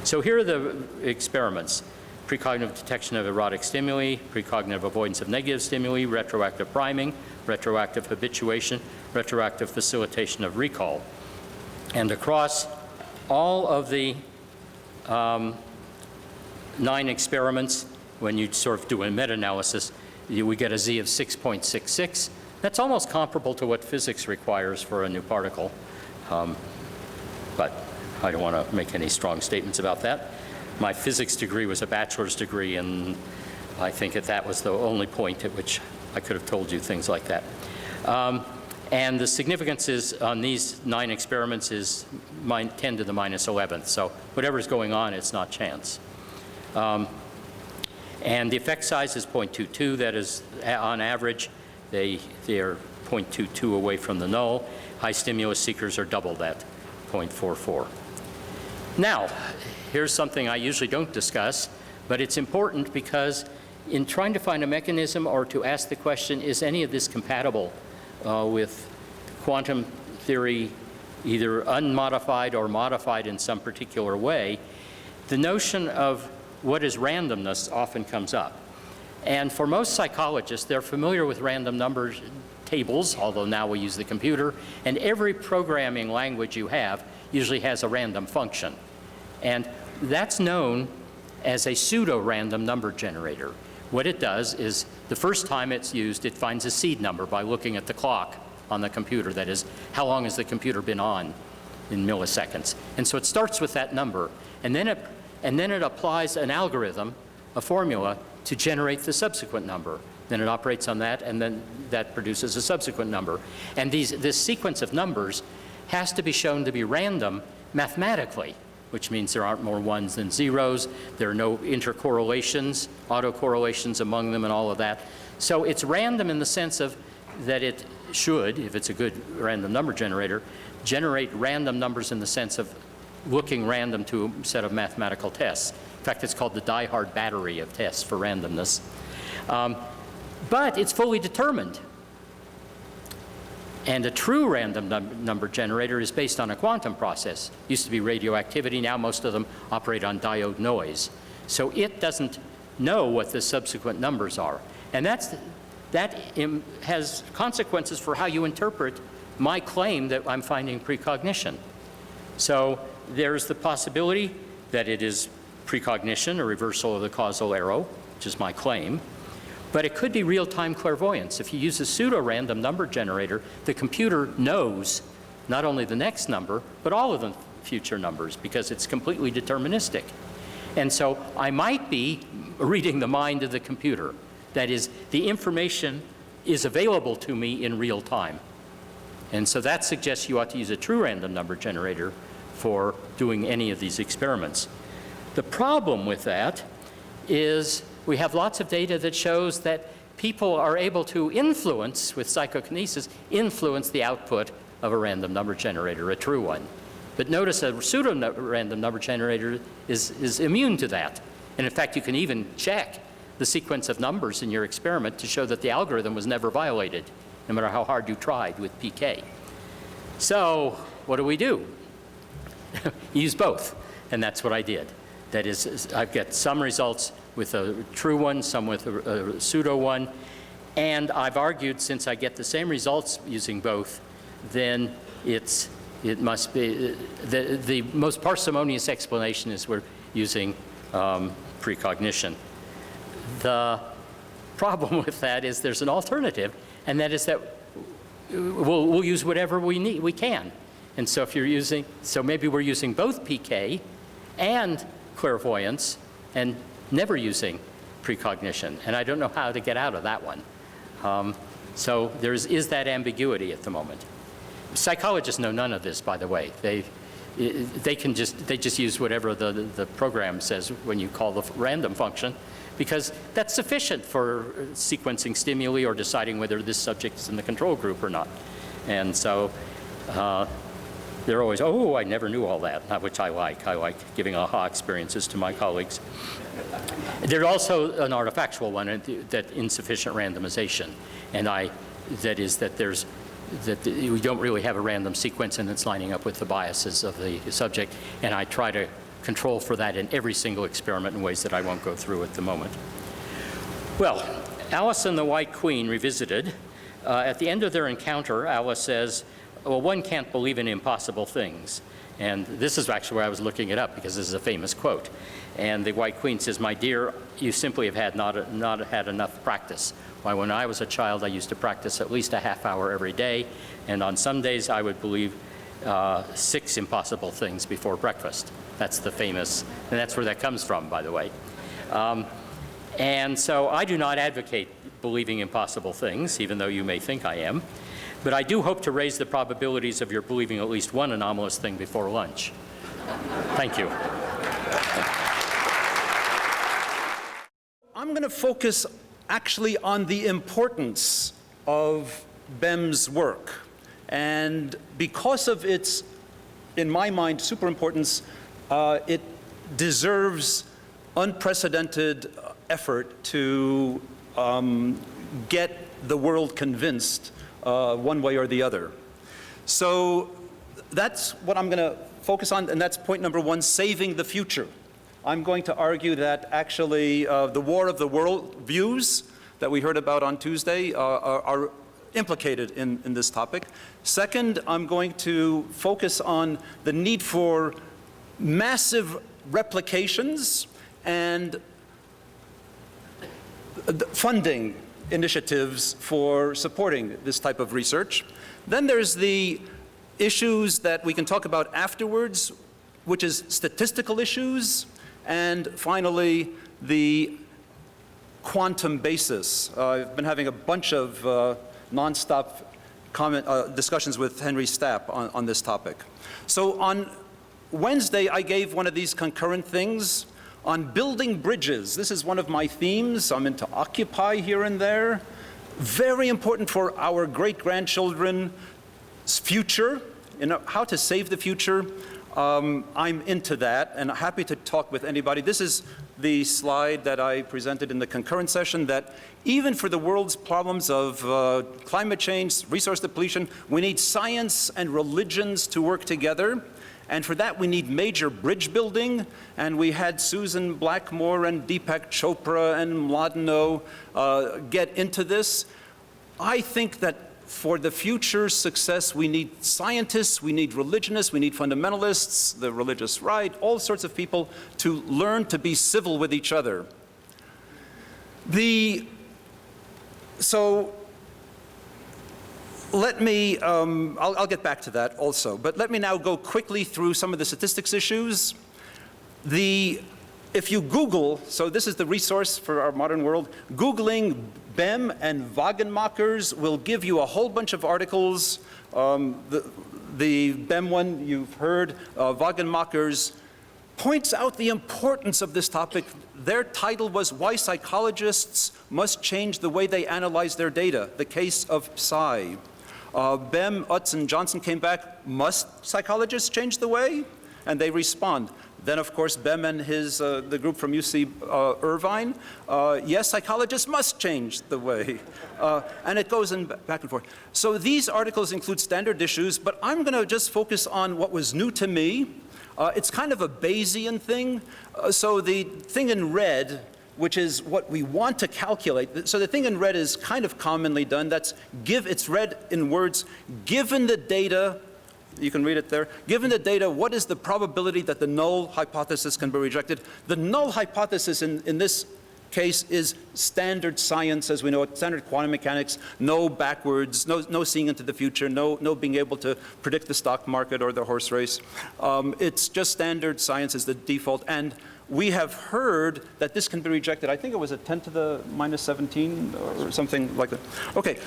So here are the experiments. Precognitive detection of erotic stimuli, precognitive avoidance of negative stimuli, retroactive priming, retroactive habituation, retroactive facilitation of recall. And across all of the 9 experiments, when you sort of do a meta-analysis, we get a Z of 6.66. That's almost comparable to what physics requires for a new particle. But I don't want to make any strong statements about that. My physics degree was a bachelor's degree, and I think that was the only point at which I could have told you things like that. And the significance is on these 9 experiments is 10 to the minus 11th. So whatever's going on, it's not chance. And the effect size is 0.22. That is, on average, they are 0.22 away from the null. High stimulus seekers are double that, 0.44. Now, here's something I usually don't discuss, but it's important because in trying to find a mechanism or to ask the question, is any of this compatible with quantum theory, either unmodified or modified in some particular way, the notion of what is randomness often comes up. And for most psychologists, they're familiar with random number tables, although now we use the computer, and every programming language you have usually has a random function. And that's known as a pseudo-random number generator. What it does is the first time it's used, it finds a seed number by looking at the clock on the computer. That is, how long has the computer been on in milliseconds? And so it starts with that number, and then it applies an algorithm, a formula, to generate the subsequent number. Then it operates on that, and then that produces a subsequent number. And this sequence of numbers has to be shown to be random mathematically, which means there aren't more ones than zeros. There are no intercorrelations, autocorrelations among them and all of that. So it's random in the sense of that it should, if it's a good random number generator, generate random numbers in the sense of looking random to a set of mathematical tests. In fact, it's called the die-hard battery of tests for randomness. But it's fully determined. And a true random number generator is based on a quantum process. It used to be radioactivity. Now most of them operate on diode noise. So it doesn't know what the subsequent numbers are. And that has consequences for how you interpret my claim that I'm finding precognition. So there's the possibility that it is precognition, a reversal of the causal arrow, which is my claim. But it could be real-time clairvoyance. If you use a pseudo-random number generator, the computer knows not only the next number, but all of the future numbers, because it's completely deterministic. And so I might be reading the mind of the computer. That is, the information is available to me in real time. And so that suggests you ought to use a true random number generator for doing any of these experiments. The problem with that is we have lots of data that shows that people are able to influence, with psychokinesis, influence the output of a random number generator, a true one. But notice a pseudo-random number generator is immune to that. And in fact, you can even check the sequence of numbers in your experiment to show that the algorithm was never violated, no matter how hard you tried with PK. So what do? Use both. And that's what I did. That is, I've got some results with a true one, some with a pseudo one. And I've argued, since I get the same results using both, then it must be, the most parsimonious explanation is we're using precognition. The problem with that is there's an alternative, and that is that we'll use whatever we can. And so if you're using, so maybe we're using both PK and clairvoyance and never using precognition. And I don't know how to get out of that one. So there is that ambiguity at the moment. Psychologists know none of this, by the way. They just use whatever the program says when you call the random function, because that's sufficient for sequencing stimuli or deciding whether this subject is in the control group or not. And so they're always, oh, I never knew all that, which I like. I like giving aha experiences to my colleagues. There's also an artifactual one, that insufficient randomization. And that is that we don't really have a random sequence and it's lining up with the biases of the subject. And I try to control for that in every single experiment in ways that I won't go through at the moment. Well, Alice and the White Queen revisited. At the end of their encounter, Alice says, well, one can't believe in impossible things. And this is actually where I was looking it up, because this is a famous quote. And the White Queen says, my dear, you simply have not had enough practice. Why, when I was a child, I used to practice at least a half hour every day. And on some days, I would believe 6 impossible things before breakfast. That's the famous, and that's where that comes from, by the way. And so I do not advocate believing impossible things, even though you may think I am. But I do hope to raise the probabilities of your believing at least one anomalous thing before lunch. Thank you. I'm going to focus actually on the importance of BEM's work. And because of its, in my mind, super importance, it deserves unprecedented effort to get the world convinced one way or the other. So that's what I'm going to focus on, and that's point number one, saving the future. I'm going to argue that actually the war of the world views that we heard about on Tuesday are implicated in this topic. Second, I'm going to focus on the need for massive replications and funding initiatives for supporting this type of research. Then there's the issues that we can talk about afterwards, which is statistical issues, and finally, the quantum basis. I've been having a bunch of nonstop discussions with Henry Stapp on this topic. So on Wednesday, I gave one of these concurrent things on building bridges. This is one of my themes. I'm into Occupy here and there. Very important for our great-grandchildren's future, you know, how to save the future. I'm into that, and happy to talk with anybody. This is the slide that I presented in the concurrent session, that even for the world's problems of climate change, resource depletion, we need science and religions to work together. And for that, we need major bridge building. And we had Susan Blackmore and Deepak Chopra and Mladenow get into this. I think that for the future success, we need scientists, we need religionists, we need fundamentalists, the religious right, all sorts of people to learn to be civil with each other. So let me, I'll get back to that also, but let me now go quickly through some of the statistics issues. If you Google, so this is the resource for our modern world, Googling BEM and Wagenmakers will give you a whole bunch of articles. The BEM one you've heard, Wagenmakers points out the importance of this topic. Their title was Why Psychologists Must Change the Way They Analyze Their Data, the case of Psi. BEM, Utz, and Johnson came back, must psychologists change the way? And they respond. Then, of course, BEM and the group from UC Irvine, yes, psychologists must change the way. And it goes back and forth. So these articles include standard issues, but I'm going to just focus on what was new to me. It's kind of a Bayesian thing. So the thing in red, which is what we want to calculate. So the thing in red is kind of commonly done. It's read in words, given the data, you can read it there. Given the data, what is the probability that the null hypothesis can be rejected? The null hypothesis in this case is standard science as we know it, standard quantum mechanics, no backwards, no seeing into the future, no being able to predict the stock market or the horse race. It's just standard science is the default. And we have heard that this can be rejected. I think it was a 10 to the minus 17 or something like that. Okay.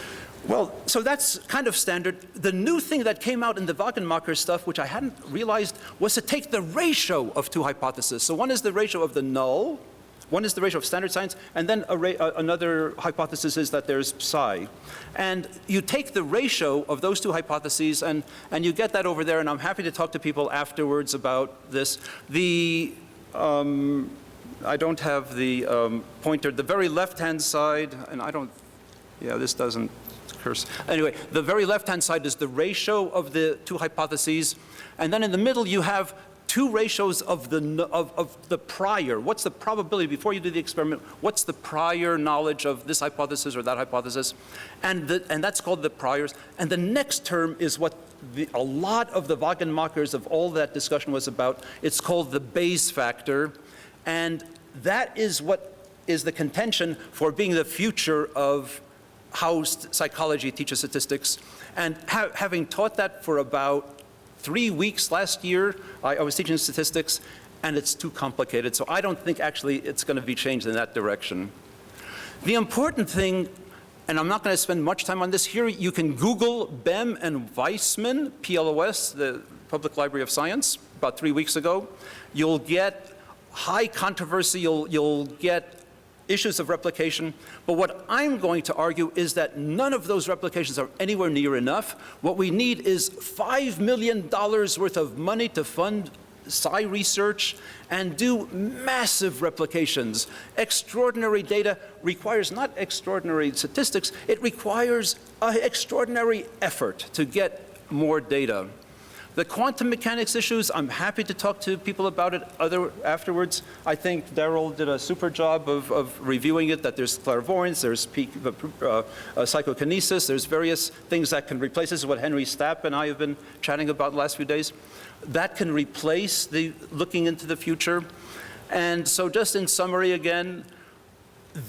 Well, so that's kind of standard. The new thing that came out in the Wagenmaker stuff, which I hadn't realized, was to take the ratio of two hypotheses. So one is the ratio of the null, one is the ratio of standard science, and then another hypothesis is that there's psi. And you take the ratio of those two hypotheses, and you get that over there, and I'm happy to talk to people afterwards about this. I don't have the pointer. The very left-hand side, and I don't, yeah, this doesn't curse. Anyway, the very left-hand side is the ratio of the two hypotheses, and then in the middle you have two ratios of the prior. What's the probability, before you do the experiment, what's the prior knowledge of this hypothesis or that hypothesis? And that's called the priors. And the next term is what a lot of the Wagenmakers of all that discussion was about. It's called the Bayes factor. And that is what is the contention for being the future of how psychology teaches statistics. And having taught that for about 3 weeks last year, I was teaching statistics, and it's too complicated. So I don't think actually it's going to be changed in that direction. The important thing and I'm not going to spend much time on this here. You can Google Bem and Weissman, PLOS, the Public Library of Science, about 3 weeks ago. You'll get high controversy, you'll get issues of replication, but what I'm going to argue is that none of those replications are anywhere near enough. What we need is $5 million worth of money to fund psi research and do massive replications. Extraordinary data requires not extraordinary statistics, it requires an extraordinary effort to get more data. The quantum mechanics issues, I'm happy to talk to people about it afterwards. I think Daryl did a super job of reviewing it, that there's clairvoyance, there's psychokinesis, there's various things that can replace. This is what Henry Stapp and I have been chatting about the last few days. That can replace the looking into the future. And so just in summary again,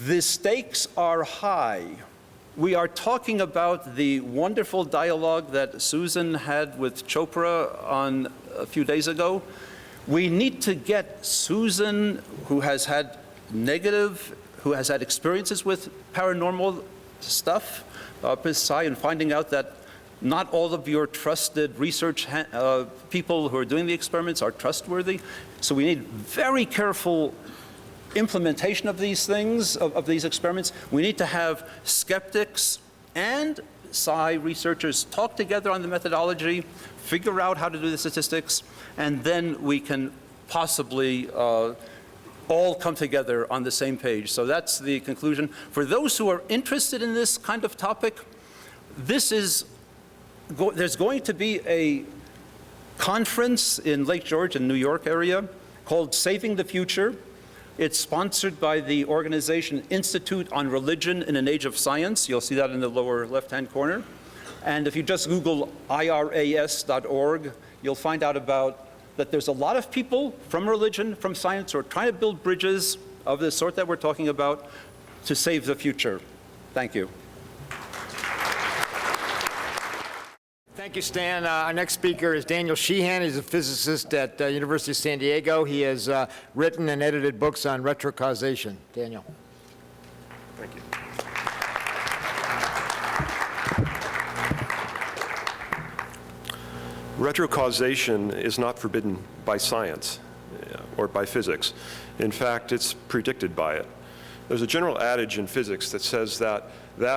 the stakes are high. We are talking about the wonderful dialogue that Susan had with Chopra a few days ago. We need to get Susan, who has had experiences with paranormal stuff, psi, and finding out that not all of your trusted research people who are doing the experiments are trustworthy. So we need very careful implementation of these things, of these experiments. We need to have skeptics and psi researchers talk together on the methodology, figure out how to do the statistics, and then we can possibly all come together on the same page. So that's the conclusion. For those who are interested in this kind of topic, there's going to be a conference in Lake George in New York area called Saving the Future. It's sponsored by the organization Institute on Religion in an Age of Science. You'll see that in the lower left-hand corner. And if you just Google iras.org, you'll find out that there's a lot of people from religion, from science, who are trying to build bridges of the sort that we're talking about to save the future. Thank you. Thank you, Stan. Our next speaker is Daniel Sheehan. He's a physicist at University of San Diego. He has written and edited books on retrocausation. Daniel. Thank you. Retrocausation is not forbidden by science or by physics. In fact, it's predicted by it. There's a general adage in physics that says that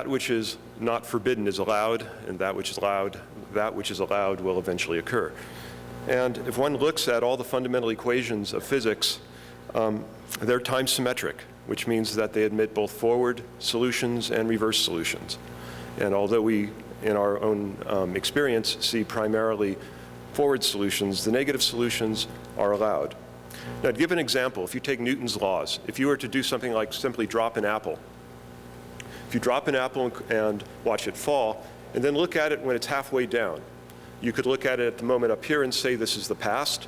which is not forbidden is allowed, and that which is allowed will eventually occur. And if one looks at all the fundamental equations of physics, they're time symmetric, which means that they admit both forward solutions and reverse solutions. And although we, in our own experience, see primarily forward solutions, the negative solutions are allowed. Now, to give an example, if you take Newton's laws, if you were to do something like simply drop an apple, if you drop an apple and watch it fall, and then look at it when it's halfway down, you could look at it at the moment up here and say this is the past,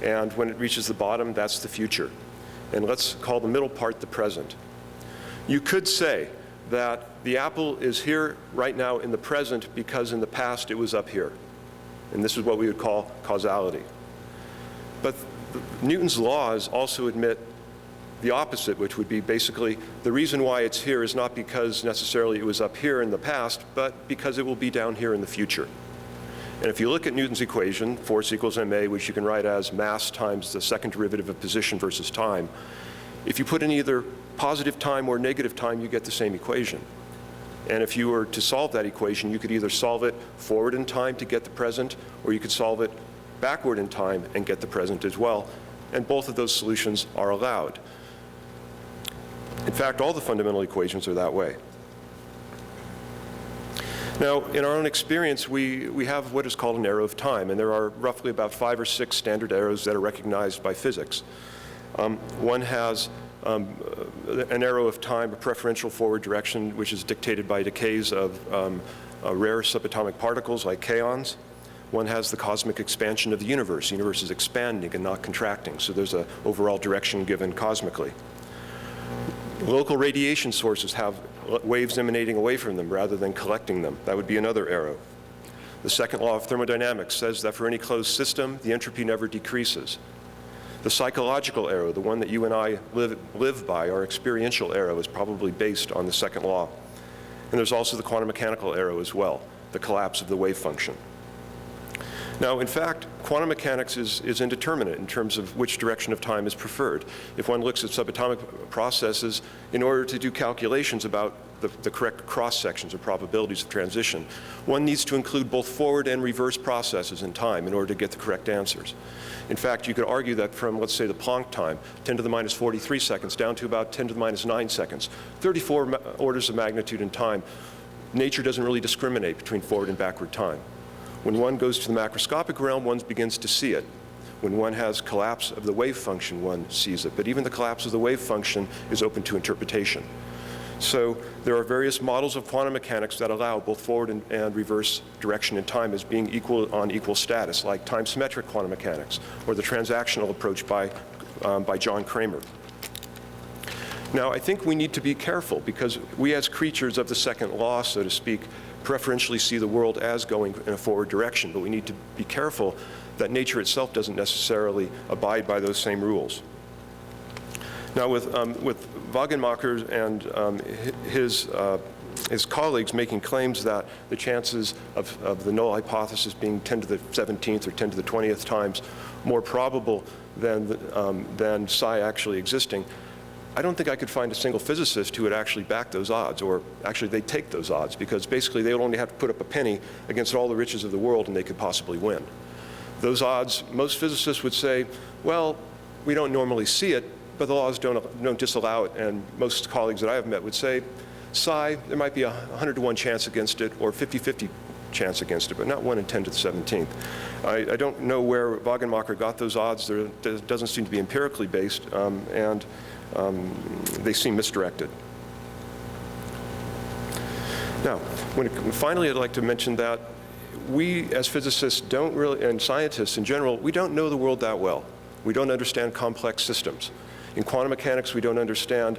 and when it reaches the bottom, that's the future. And let's call the middle part the present. You could say that the apple is here right now in the present because in the past it was up here. And this is what we would call causality. But Newton's laws also admit the opposite, which would be basically the reason why it's here is not because necessarily it was up here in the past, but because it will be down here in the future. And if you look at Newton's equation, force equals ma, which you can write as mass times the second derivative of position versus time, if you put in either positive time or negative time, you get the same equation. And if you were to solve that equation, you could either solve it forward in time to get the present, or you could solve it backward in time and get the present as well. And both of those solutions are allowed. In fact, all the fundamental equations are that way. Now, in our own experience, we have what is called an arrow of time, and there are roughly about 5 or 6 standard arrows that are recognized by physics. One has an arrow of time, a preferential forward direction, which is dictated by decays of rare subatomic particles like kaons. One has the cosmic expansion of the universe. The universe is expanding and not contracting, so there's an overall direction given cosmically. Local radiation sources have waves emanating away from them rather than collecting them. That would be another arrow. The second law of thermodynamics says that for any closed system, the entropy never decreases. The psychological arrow, the one that you and I live by, our experiential arrow, is probably based on the second law. And there's also the quantum mechanical arrow as well, the collapse of the wave function. Now, in fact, quantum mechanics is indeterminate in terms of which direction of time is preferred. If one looks at subatomic processes, in order to do calculations about the correct cross-sections or probabilities of transition, one needs to include both forward and reverse processes in time in order to get the correct answers. In fact, you could argue that from, let's say, the Planck time, 10 to the minus 43 seconds, down to about 10 to the minus 9 seconds, 34 orders of magnitude in time, nature doesn't really discriminate between forward and backward time. When one goes to the macroscopic realm, one begins to see it. When one has collapse of the wave function, one sees it. But even the collapse of the wave function is open to interpretation. So there are various models of quantum mechanics that allow both forward and reverse direction in time as being on equal status, like time-symmetric quantum mechanics, or the transactional approach by John Cramer. Now, I think we need to be careful, because we as creatures of the second law, so to speak, preferentially see the world as going in a forward direction, but we need to be careful that nature itself doesn't necessarily abide by those same rules. Now, with Wagenmacher and his colleagues making claims that the chances of the null hypothesis being 10 to the 17th or 10 to the 20th times more probable than psi actually existing, I don't think I could find a single physicist who would actually back those odds, or actually they'd take those odds, because basically they would only have to put up a penny against all the riches of the world and they could possibly win. Those odds, most physicists would say, well, we don't normally see it, but the laws don't disallow it, and most colleagues that I have met would say, psi, there might be a 100 to 1 chance against it, or 50-50 chance against it, but not 1 in 10 to the 17th. I don't know where Wagenmacher got those odds. There doesn't seem to be empirically based, and they seem misdirected. Now, finally, I'd like to mention that we as physicists don't really, and scientists in general, we don't know the world that well. We don't understand complex systems. In quantum mechanics, we don't understand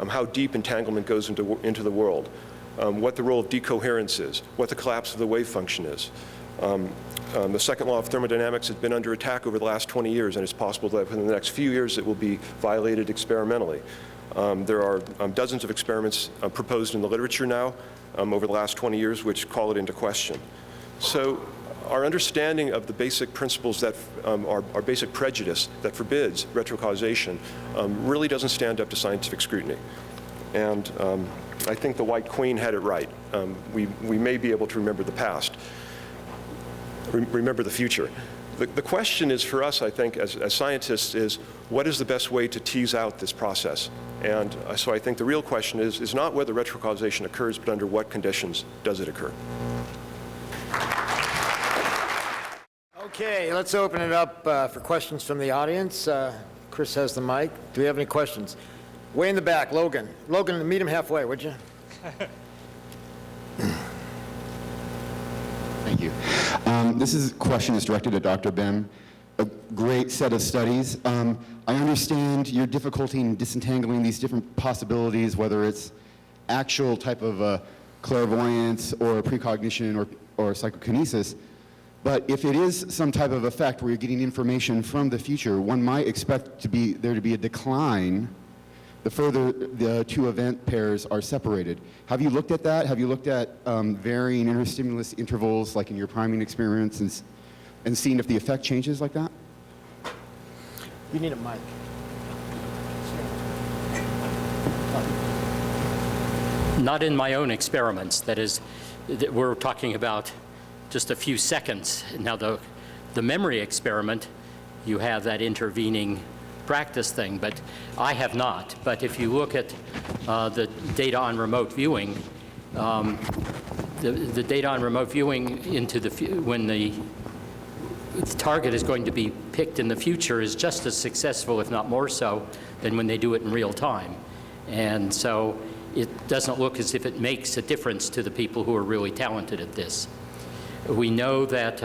how deep entanglement goes into the world, what the role of decoherence is, what the collapse of the wave function is. The second law of thermodynamics has been under attack over the last 20 years, and it's possible that within the next few years it will be violated experimentally. There are dozens of experiments proposed in the literature now over the last 20 years which call it into question. So our understanding of the basic principles that our basic prejudice that forbids retrocausation really doesn't stand up to scientific scrutiny. And I think the White Queen had it right. We may be able to remember the past, remember the future. The question is for us, I think, as scientists, is what is the best way to tease out this process? And so I think the real question is not whether retrocausation occurs, but under what conditions does it occur? Okay, let's open it up for questions from the audience. Chris has the mic. Do we have any questions? Way in the back, Logan. Logan, meet him halfway, would you? Thank you. This question is directed at Dr. Bem. A great set of studies. I understand your difficulty in disentangling these different possibilities, whether it's actual type of clairvoyance or precognition or psychokinesis. But if it is some type of effect where you're getting information from the future, one might expect there to be a decline the further the two event pairs are separated. Have you looked at that? Have you looked at varying interstimulus intervals, like in your priming experiments, and seen if the effect changes like that? You need a mic. Not in my own experiments. That is, we're talking about just a few seconds. Now, the memory experiment, you have that intervening practice thing, but I have not. But if you look at the data on remote viewing, the data on remote viewing into when the target is going to be picked in the future is just as successful, if not more so, than when they do it in real time. And so it doesn't look as if it makes a difference to the people who are really talented at this. We know that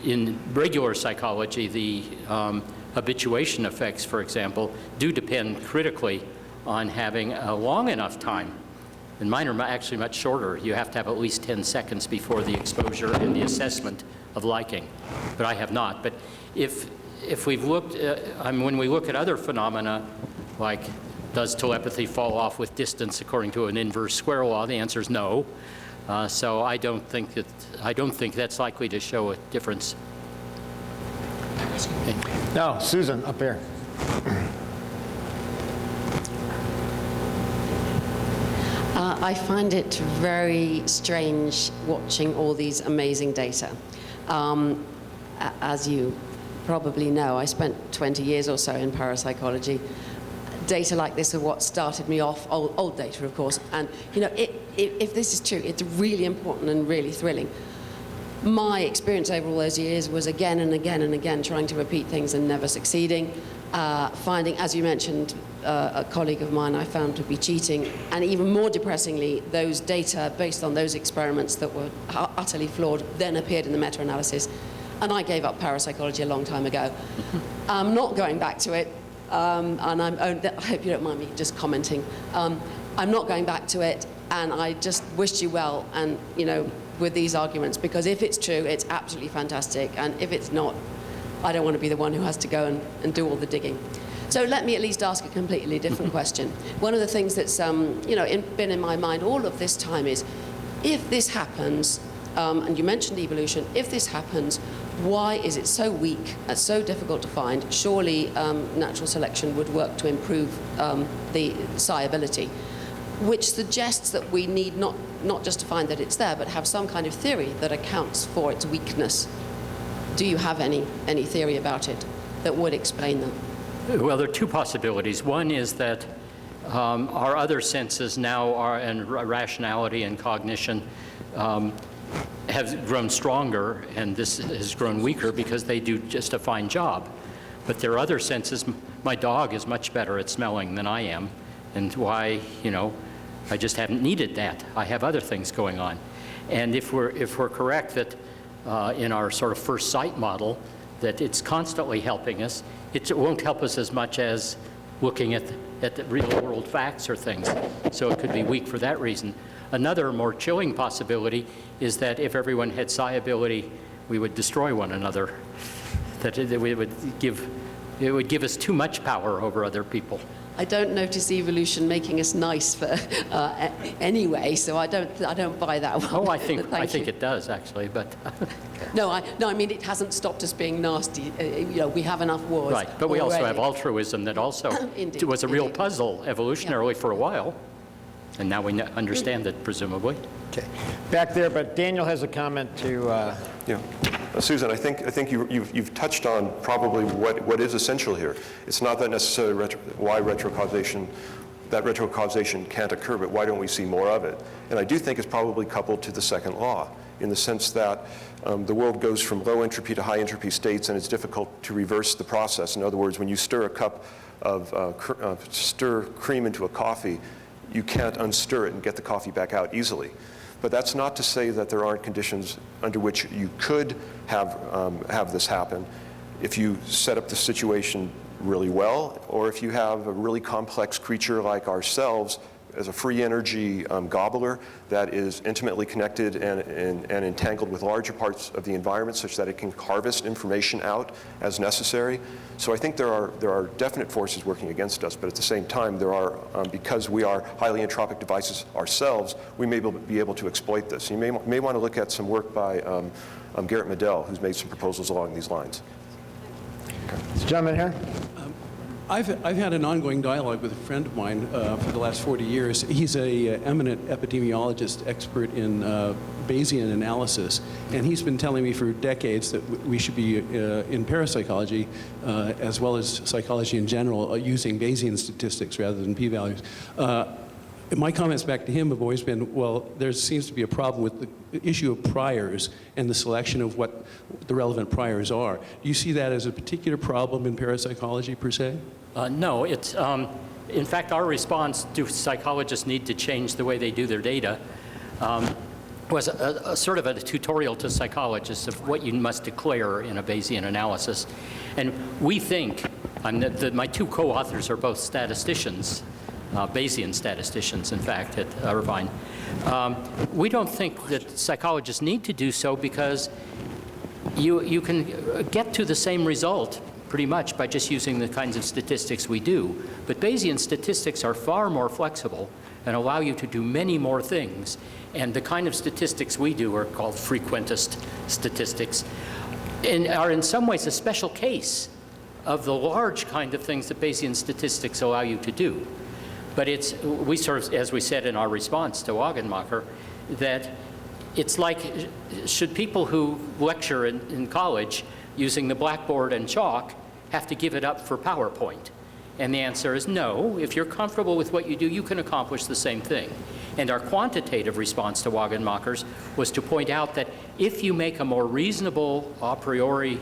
in regular psychology, the habituation effects, for example, do depend critically on having a long enough time. And mine are actually much shorter. You have to have at least 10 seconds before the exposure and the assessment of liking. But I have not. But if we've looked, when we look at other phenomena, like Does telepathy fall off with distance according to an inverse square law? The answer is no. So I don't think that's likely to show a difference. No, Susan, up here. I find it very strange watching all these amazing data. As you probably know, I spent 20 years or so in parapsychology. Data like this are what started me off, old data, of course. And, you know, if this is true, it's really important and really thrilling. My experience over all those years was again and again and again trying to repeat things and never succeeding. Finding, as you mentioned, a colleague of mine I found to be cheating, and even more depressingly, those data based on those experiments that were utterly flawed then appeared in the meta-analysis. And I gave up parapsychology a long time ago. I'm not going back to it, and I hope you don't mind me just commenting. I'm not going back to it, and I just wished you well, and, you know, with these arguments, because if it's true, it's absolutely fantastic, and if it's not, I don't want to be the one who has to go and do all the digging. So let me at least ask a completely different question. One of the things that's you know, been in my mind all of this time is, if this happens, and you mentioned evolution, if this happens, why is it so weak and so difficult to find? Surely natural selection would work to improve the psiability, which suggests that we need not just to find that it's there, but have some kind of theory that accounts for its weakness. Do you have any theory about it that would explain them? Well, there are two possibilities. One is that our other senses now are, and rationality and cognition, have grown stronger, and this has grown weaker because they do just a fine job. But there are other senses. My dog is much better at smelling than I am, and why, you know, I just haven't needed that. I have other things going on. And if we're correct that in our sort of first sight model, that it's constantly helping us, it won't help us as much as looking at the real world facts or things. So it could be weak for that reason. Another more chilling possibility is that if everyone had psiability, we would destroy one another. That it would give us too much power over other people. I don't notice evolution making us nice for anyway, so I don't buy that one. Oh, I think you. it does actually, but No, I mean it hasn't stopped us being nasty. You know, we have enough wars. right. But we also already. have altruism that also Indeed, was a real indeed. puzzle evolutionarily for a while, and now we understand it presumably. Okay. Back there, but Daniel has a comment to... Yeah. Susan, I think you've touched on probably what is essential here. It's not that necessarily why retrocausation can't occur, but why don't we see more of it? And I do think it's probably coupled to the second law, in the sense that the world goes from low entropy to high entropy states, and it's difficult to reverse the process. In other words, when you stir a cup of stir cream into a coffee, you can't unstir it and get the coffee back out easily. But that's not to say that there aren't conditions under which you could have this happen if you set up the situation really well, or if you have a really complex creature like ourselves as a free energy gobbler that is intimately connected and entangled with larger parts of the environment such that it can harvest information out as necessary. So I think there are definite forces working against us, but at the same time there are, because we are highly entropic devices ourselves, we may be able to exploit this. You may want to look at some work by Garrett Medell, who's made some proposals along these lines. This gentleman here. I've had an ongoing dialogue with a friend of mine for the last 40 years. He's a eminent epidemiologist, expert in Bayesian analysis, and he's been telling me for decades that we should be in parapsychology, as well as psychology in general, using Bayesian statistics rather than p-values. My comments back to him have always been, well, there seems to be a problem with the issue of priors and the selection of what the relevant priors are. Do you see that as a particular problem in parapsychology per se? No, it's, in fact, our response to psychologists need to change the way they do their data was a sort of a tutorial to psychologists of what you must declare in a Bayesian analysis. And we think, my two co-authors are both statisticians, Bayesian statisticians, in fact, at Irvine. We don't think that psychologists need to do so because you can get to the same result pretty much by just using the kinds of statistics we do. But Bayesian statistics are far more flexible and allow you to do many more things. And the kind of statistics we do are called frequentist statistics, and are in some ways a special case of the large kind of things that Bayesian statistics allow you to do. But we sort of, as we said in our response to Wagenmacher, that it's like, should people who lecture in college using the blackboard and chalk have to give it up for PowerPoint? And the answer is no. If you're comfortable with what you do, you can accomplish the same thing. And our quantitative response to Wagenmacher's was to point out that if you make a more reasonable a priori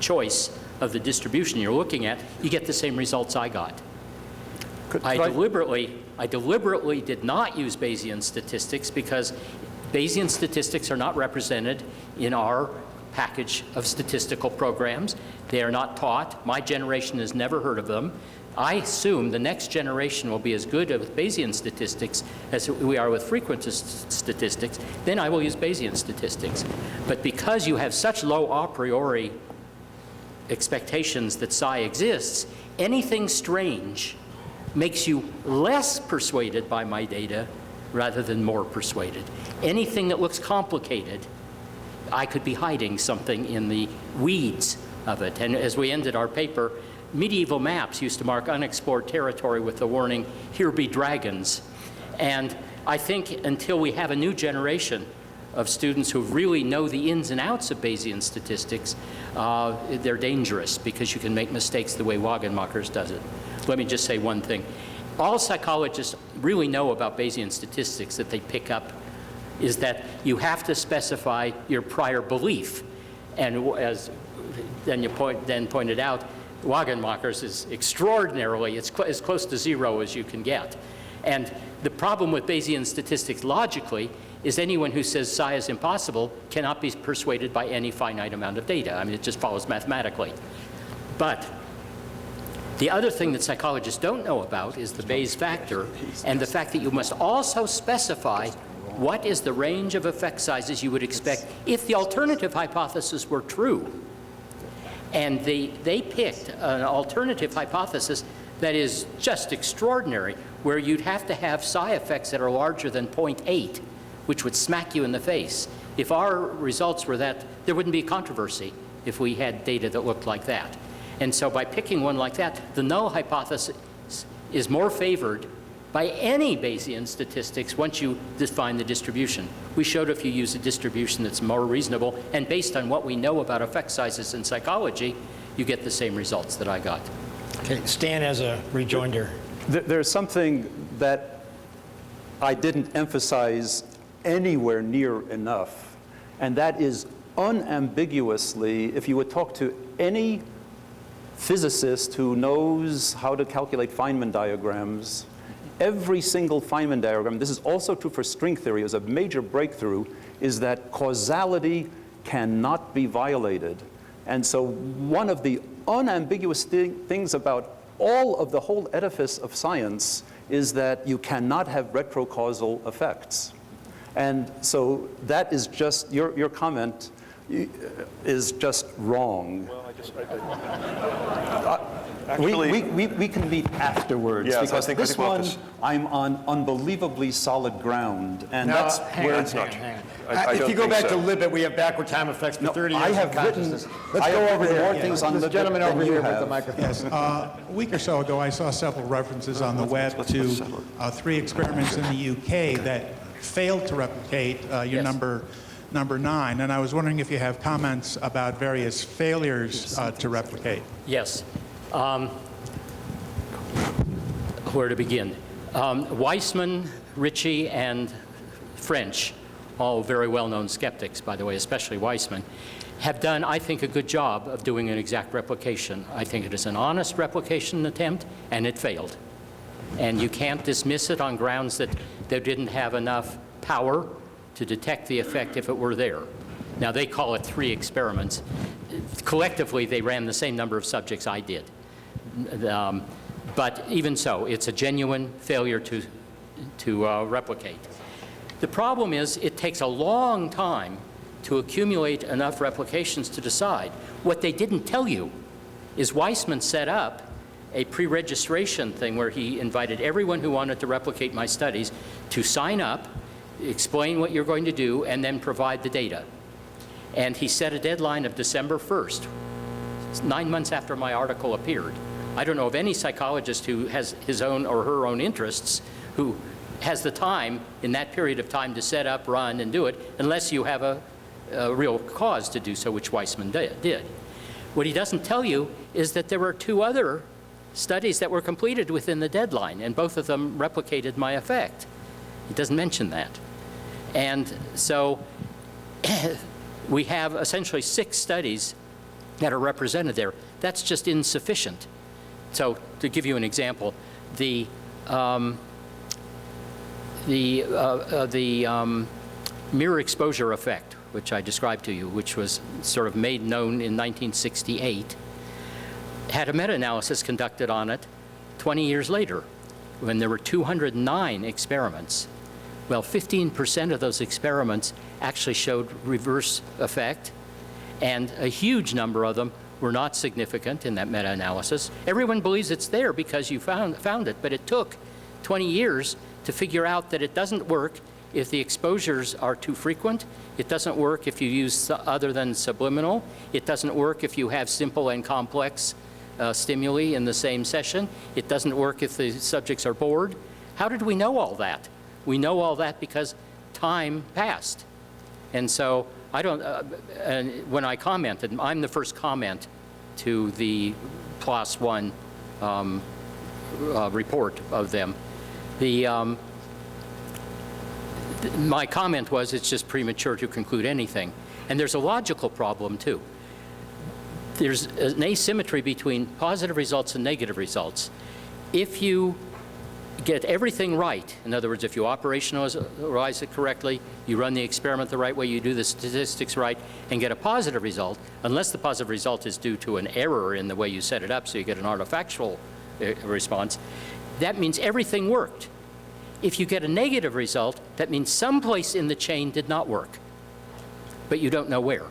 choice of the distribution you're looking at, you get the same results I got. I deliberately did not use Bayesian statistics because Bayesian statistics are not represented in our package of statistical programs. They are not taught. My generation has never heard of them. I assume the next generation will be as good with Bayesian statistics as we are with frequentist statistics. Then I will use Bayesian statistics. But because you have such low a priori expectations that psi exists, anything strange makes you less persuaded by my data rather than more persuaded. Anything that looks complicated, I could be hiding something in the weeds of it. And as we ended our paper, medieval maps used to mark unexplored territory with the warning, "Here be dragons." And I think until we have a new generation of students who really know the ins and outs of Bayesian statistics, they're dangerous because you can make mistakes the way Wagenmacher's does it. Let me just say one thing. All psychologists really know about Bayesian statistics that they pick up is that you have to specify your prior belief. And as then pointed out, Wagenmacher's is extraordinarily, it's as close to zero as you can get. And the problem with Bayesian statistics logically is anyone who says psi is impossible cannot be persuaded by any finite amount of data. I mean, it just follows mathematically. But the other thing that psychologists don't know about is the Bayes factor and the fact that you must also specify what is the range of effect sizes you would expect if the alternative hypothesis were true. And they picked an alternative hypothesis that is just extraordinary, where you'd have to have psi effects that are larger than 0.8, which would smack you in the face. If our results were that, there wouldn't be a controversy if we had data that looked like that. And so by picking one like that, the null hypothesis is more favored by any Bayesian statistics once you define the distribution. We showed if you use a distribution that's more reasonable, and based on what we know about effect sizes in psychology, you get the same results that I got. Okay, Stan has a rejoinder. There's something that I didn't emphasize anywhere near enough, and that is unambiguously, if you would talk to any physicist who knows how to calculate Feynman diagrams, every single Feynman diagram, this is also true for string theory, is a major breakthrough, is that causality cannot be violated. And so one of the unambiguous things about all of the whole edifice of science is that you cannot have retrocausal effects. And so that is just, your comment is just wrong. Well, actually, we can meet afterwards, yes, because I think this one, I'm on unbelievably solid ground, and that's where it's not. If you go back to Libet, we have backward time effects for 30 years. I have written, Let's go over there. more things on this Libet gentleman than over you here with have. the microphone. Yes, a week or so ago, I saw several references on the web to 3 experiments in the UK that failed to replicate your Yes. number 9, and I was wondering if you have comments about various failures to replicate. Yes. Where to begin? Weissman, Ritchie, and French, all very well-known skeptics, by the way, especially Weissman, have done, I think, a good job of doing an exact replication. I think it is an honest replication attempt, and it failed. And you can't dismiss it on grounds that they didn't have enough power to detect the effect if it were there. Now, they call it 3 experiments. Collectively, they ran the same number of subjects I did. But even so, it's a genuine failure to replicate. The problem is it takes a long time to accumulate enough replications to decide. What they didn't tell you is Weissman set up a pre-registration thing where he invited everyone who wanted to replicate my studies to sign up, explain what you're going to do, and then provide the data. And he set a deadline of December 1st, 9 months after my article appeared. I don't know of any psychologist who has his own or her own interests who has the time in that period of time to set up, run, and do it, unless you have a real cause to do so, which Weissman did. What he doesn't tell you is that there were 2 other studies that were completed within the deadline, and both of them replicated my effect. He doesn't mention that. And so we have essentially 6 studies that are represented there. That's just insufficient. So to give you an example, the mirror exposure effect, which I described to you, which was sort of made known in 1968, had a meta-analysis conducted on it 20 years later when there were 209 experiments. Well, 15% of those experiments actually showed reverse effect, and a huge number of them were not significant in that meta-analysis. Everyone believes it's there because you found it, but it took 20 years to figure out that it doesn't work if the exposures are too frequent. It doesn't work if you use other than subliminal. It doesn't work if you have simple and complex stimuli in the same session. It doesn't work if the subjects are bored. How did we know all that? We know all that because time passed. And so I don't, and when I commented, I'm the first comment to the PLOS One report of them. My comment was it's just premature to conclude anything. And there's a logical problem too. There's an asymmetry between positive results and negative results. If you get everything right, in other words, if you operationalize it correctly, you run the experiment the right way, you do the statistics right, and get a positive result, unless the positive result is due to an error in the way you set it up, so you get an artifactual response, that means everything worked. If you get a negative result, that means someplace in the chain did not work, but you don't know where.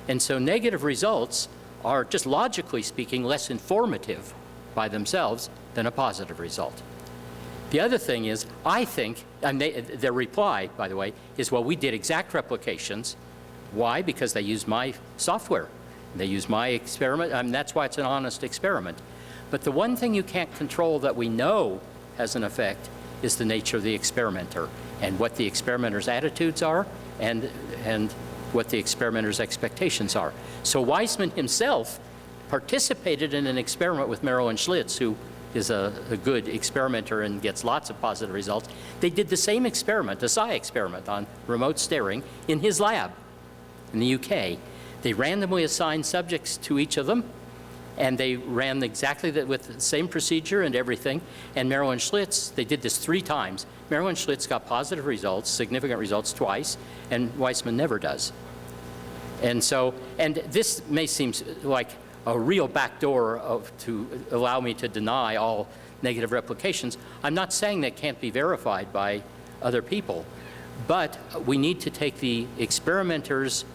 And so negative results are, just logically speaking, less informative by themselves than a positive result. The other thing is, I think, and their reply, by the way, is, well, we did exact replications. Why? Because they used my software. They used my experiment, and that's why it's an honest experiment. But the one thing you can't control that we know has an effect is the nature of the experimenter, and what the experimenter's attitudes are, and what the experimenter's expectations are. So Weissman himself participated in an experiment with Marilyn Schlitz, who is a good experimenter and gets lots of positive results. They did the same experiment, a psi experiment on remote staring, in his lab in the UK. They randomly assigned subjects to each of them, and they ran exactly with the same procedure and everything. And Marilyn Schlitz, they did this 3 times. Marilyn Schlitz got positive results, significant results twice, and Weissman never does. And so, and this may seem like a real backdoor to allow me to deny all negative replications. I'm not saying that can't be verified by other people, but we need to take the experimenters'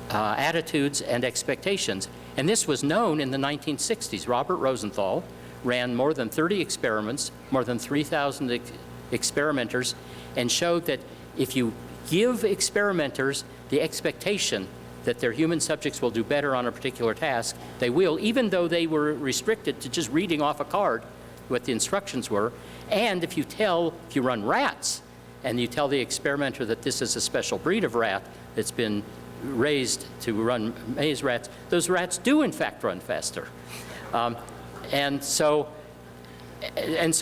attitudes and expectations. And this was known in the 1960s. Robert Rosenthal ran more than 30 experiments, more than 3,000 experimenters, and showed that if you give experimenters the expectation that their human subjects will do better on a particular task, they will, even though they were restricted to just reading off a card what the instructions were. And if you run rats, and you tell the experimenter that this is a special breed of rat that's been raised to run maze rats, those rats do in fact run faster. And so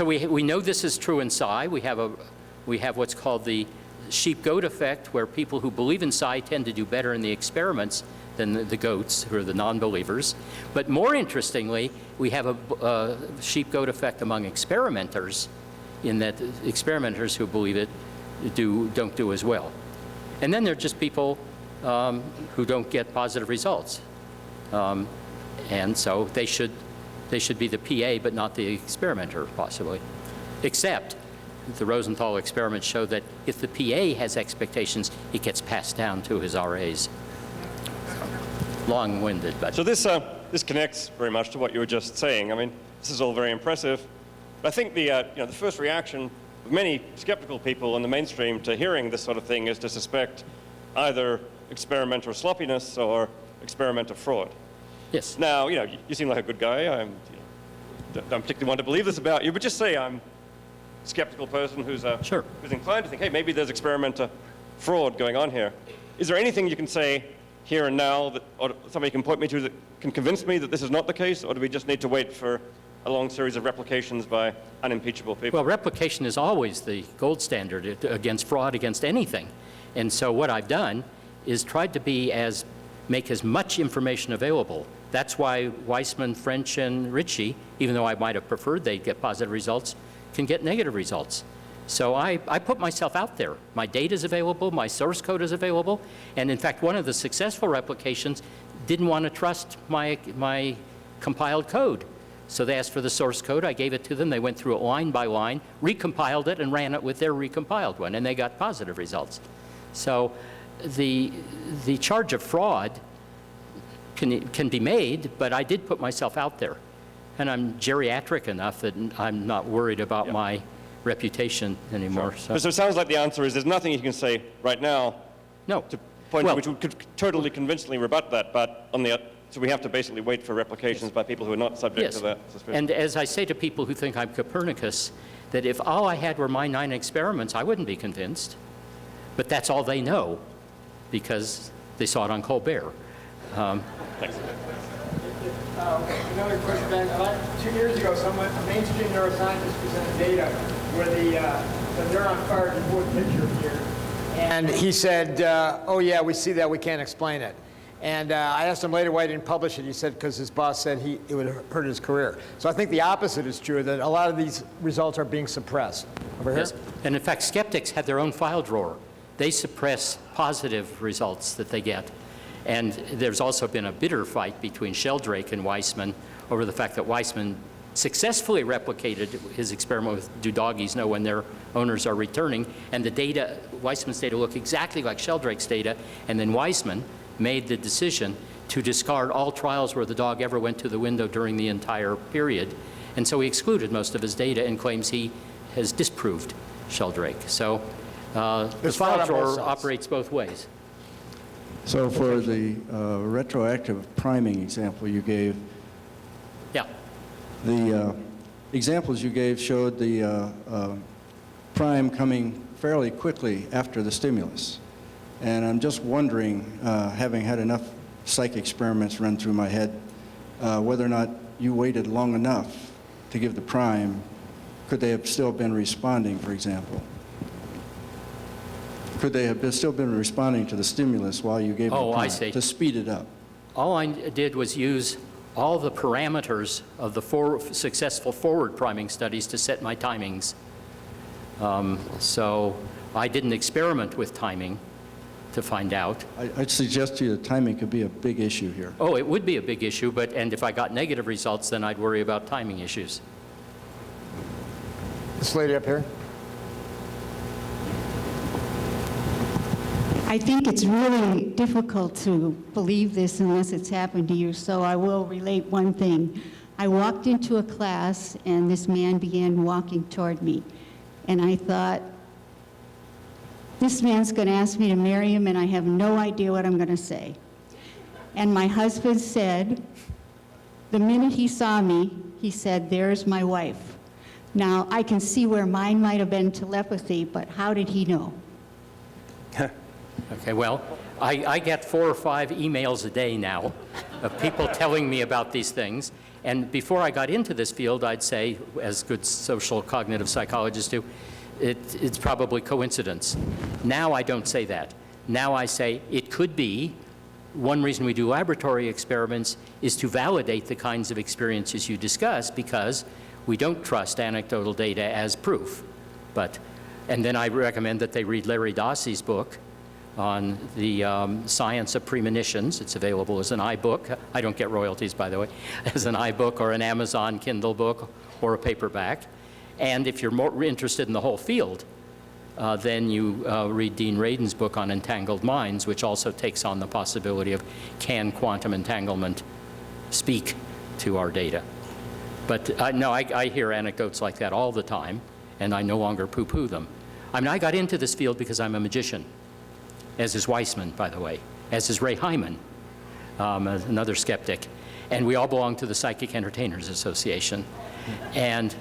we know this is true in psi. We have what's called the sheep-goat effect, where people who believe in psi tend to do better in the experiments than the goats, who are the non-believers. But more interestingly, we have a sheep-goat effect among experimenters, in that experimenters who believe it don't do as well. And then there are just people who don't get positive results. And so they should be the PA, but not the experimenter, possibly. Except the Rosenthal experiments show that if the PA has expectations, it gets passed down to his RAs. Long-winded, but... So this connects very much to what you were just saying. I mean, this is all very impressive. But I think the first reaction of many skeptical people in the mainstream to hearing this sort of thing is to suspect either experimental sloppiness or experimental fraud. Yes. Now, you seem like a good guy. Don't particularly want to believe this about you, but just say I'm a skeptical person who's Sure. who's inclined to think, hey, maybe there's experimental fraud going on here. Is there anything you can say here and now that or somebody can point me to that can convince me that this is not the case, or do we just need to wait for a long series of replications by unimpeachable people? Well, replication is always the gold standard against fraud, against anything. And so what I've done is tried to make as much information available. That's why Weissman, French, and Ritchie, even though I might have preferred they'd get positive results, can get negative results. So I put myself out there. My data is available, my source code is available, and in fact, one of the successful replications didn't want to trust my compiled code. So they asked for the source code, I gave it to them, they went through it line by line, recompiled it, and ran it with their recompiled one, and they got positive results. So the charge of fraud can be made, but I did put myself out there. And I'm geriatric enough that I'm not worried about my reputation anymore. So it sounds like the answer is there's nothing you can say right now No. to point to which could totally convincingly rebut that, but so we have to basically wait for replications by people who are not subject to that suspicion. And as I say to people who think I'm Copernicus, that if all I had were my 9 experiments, I wouldn't be convinced. But that's all they know because they saw it on Colbert. Thanks. Another question, Ben. About 2 years ago, a mainstream neuroscientist presented data where the neuron fired the fourth picture appeared. And he said, oh yeah, we see that, we can't explain it. And I asked him later why he didn't publish it. He said because his boss said it would hurt his career. So I think the opposite is true, that a lot of these results are being suppressed. Over here? Yes. And in fact, skeptics have their own file drawer. They suppress positive results that they get. And there's also been a bitter fight between Sheldrake and Weissman over the fact that Weissman successfully replicated his experiment with do doggies know when their owners are returning, and the data, Weissman's data look exactly like Sheldrake's data, and then Weissman made the decision to discard all trials where the dog ever went to the window during the entire period. And so he excluded most of his data and claims he has disproved Sheldrake. So the file drawer operates both ways. So for the retroactive priming example you gave, Yeah. the examples you gave showed the prime coming fairly quickly after the stimulus. And I'm just wondering, having had enough psych experiments run through my head, whether or not you waited long enough to give the prime. Could they have still been responding, for example? Could they have still been responding to the stimulus while you gave the prime I see. to speed it up? All I did was use all the parameters of the successful forward priming studies to set my timings. So I didn't experiment with timing to find out. I'd suggest to you that timing could be a big issue here. Oh, it would be a big issue, and if I got negative results, then I'd worry about timing issues. This lady up here. I think it's really difficult to believe this unless it's happened to you, so I will relate one thing. I walked into a class, and this man began walking toward me. And I thought, this man's going to ask me to marry him, and I have no idea what I'm going to say. And my husband said, the minute he saw me, he said, there's my wife. Now, I can see where mine might have been telepathy, but how did he know? Okay, well, I get 4 or 5 emails a day now of people telling me about these things. And before I got into this field, I'd say, as good social cognitive psychologists do, it's probably coincidence. Now I don't say that. Now I say it could be. One reason we do laboratory experiments is to validate the kinds of experiences you discuss, because we don't trust anecdotal data as proof. And then I recommend that they read Larry Dossey's book on the science of premonitions. It's available as an iBook. I don't get royalties, by the way, as an iBook or an Amazon Kindle book or a paperback. And if you're more interested in the whole field, then you read Dean Radin's book on entangled minds, which also takes on the possibility of can quantum entanglement speak to our data. But no, I hear anecdotes like that all the time, and I no longer poo-poo them. I mean, I got into this field because I'm a magician, as is Weissman, by the way, as is Ray Hyman, another skeptic. And we all belong to the Psychic Entertainers Association. And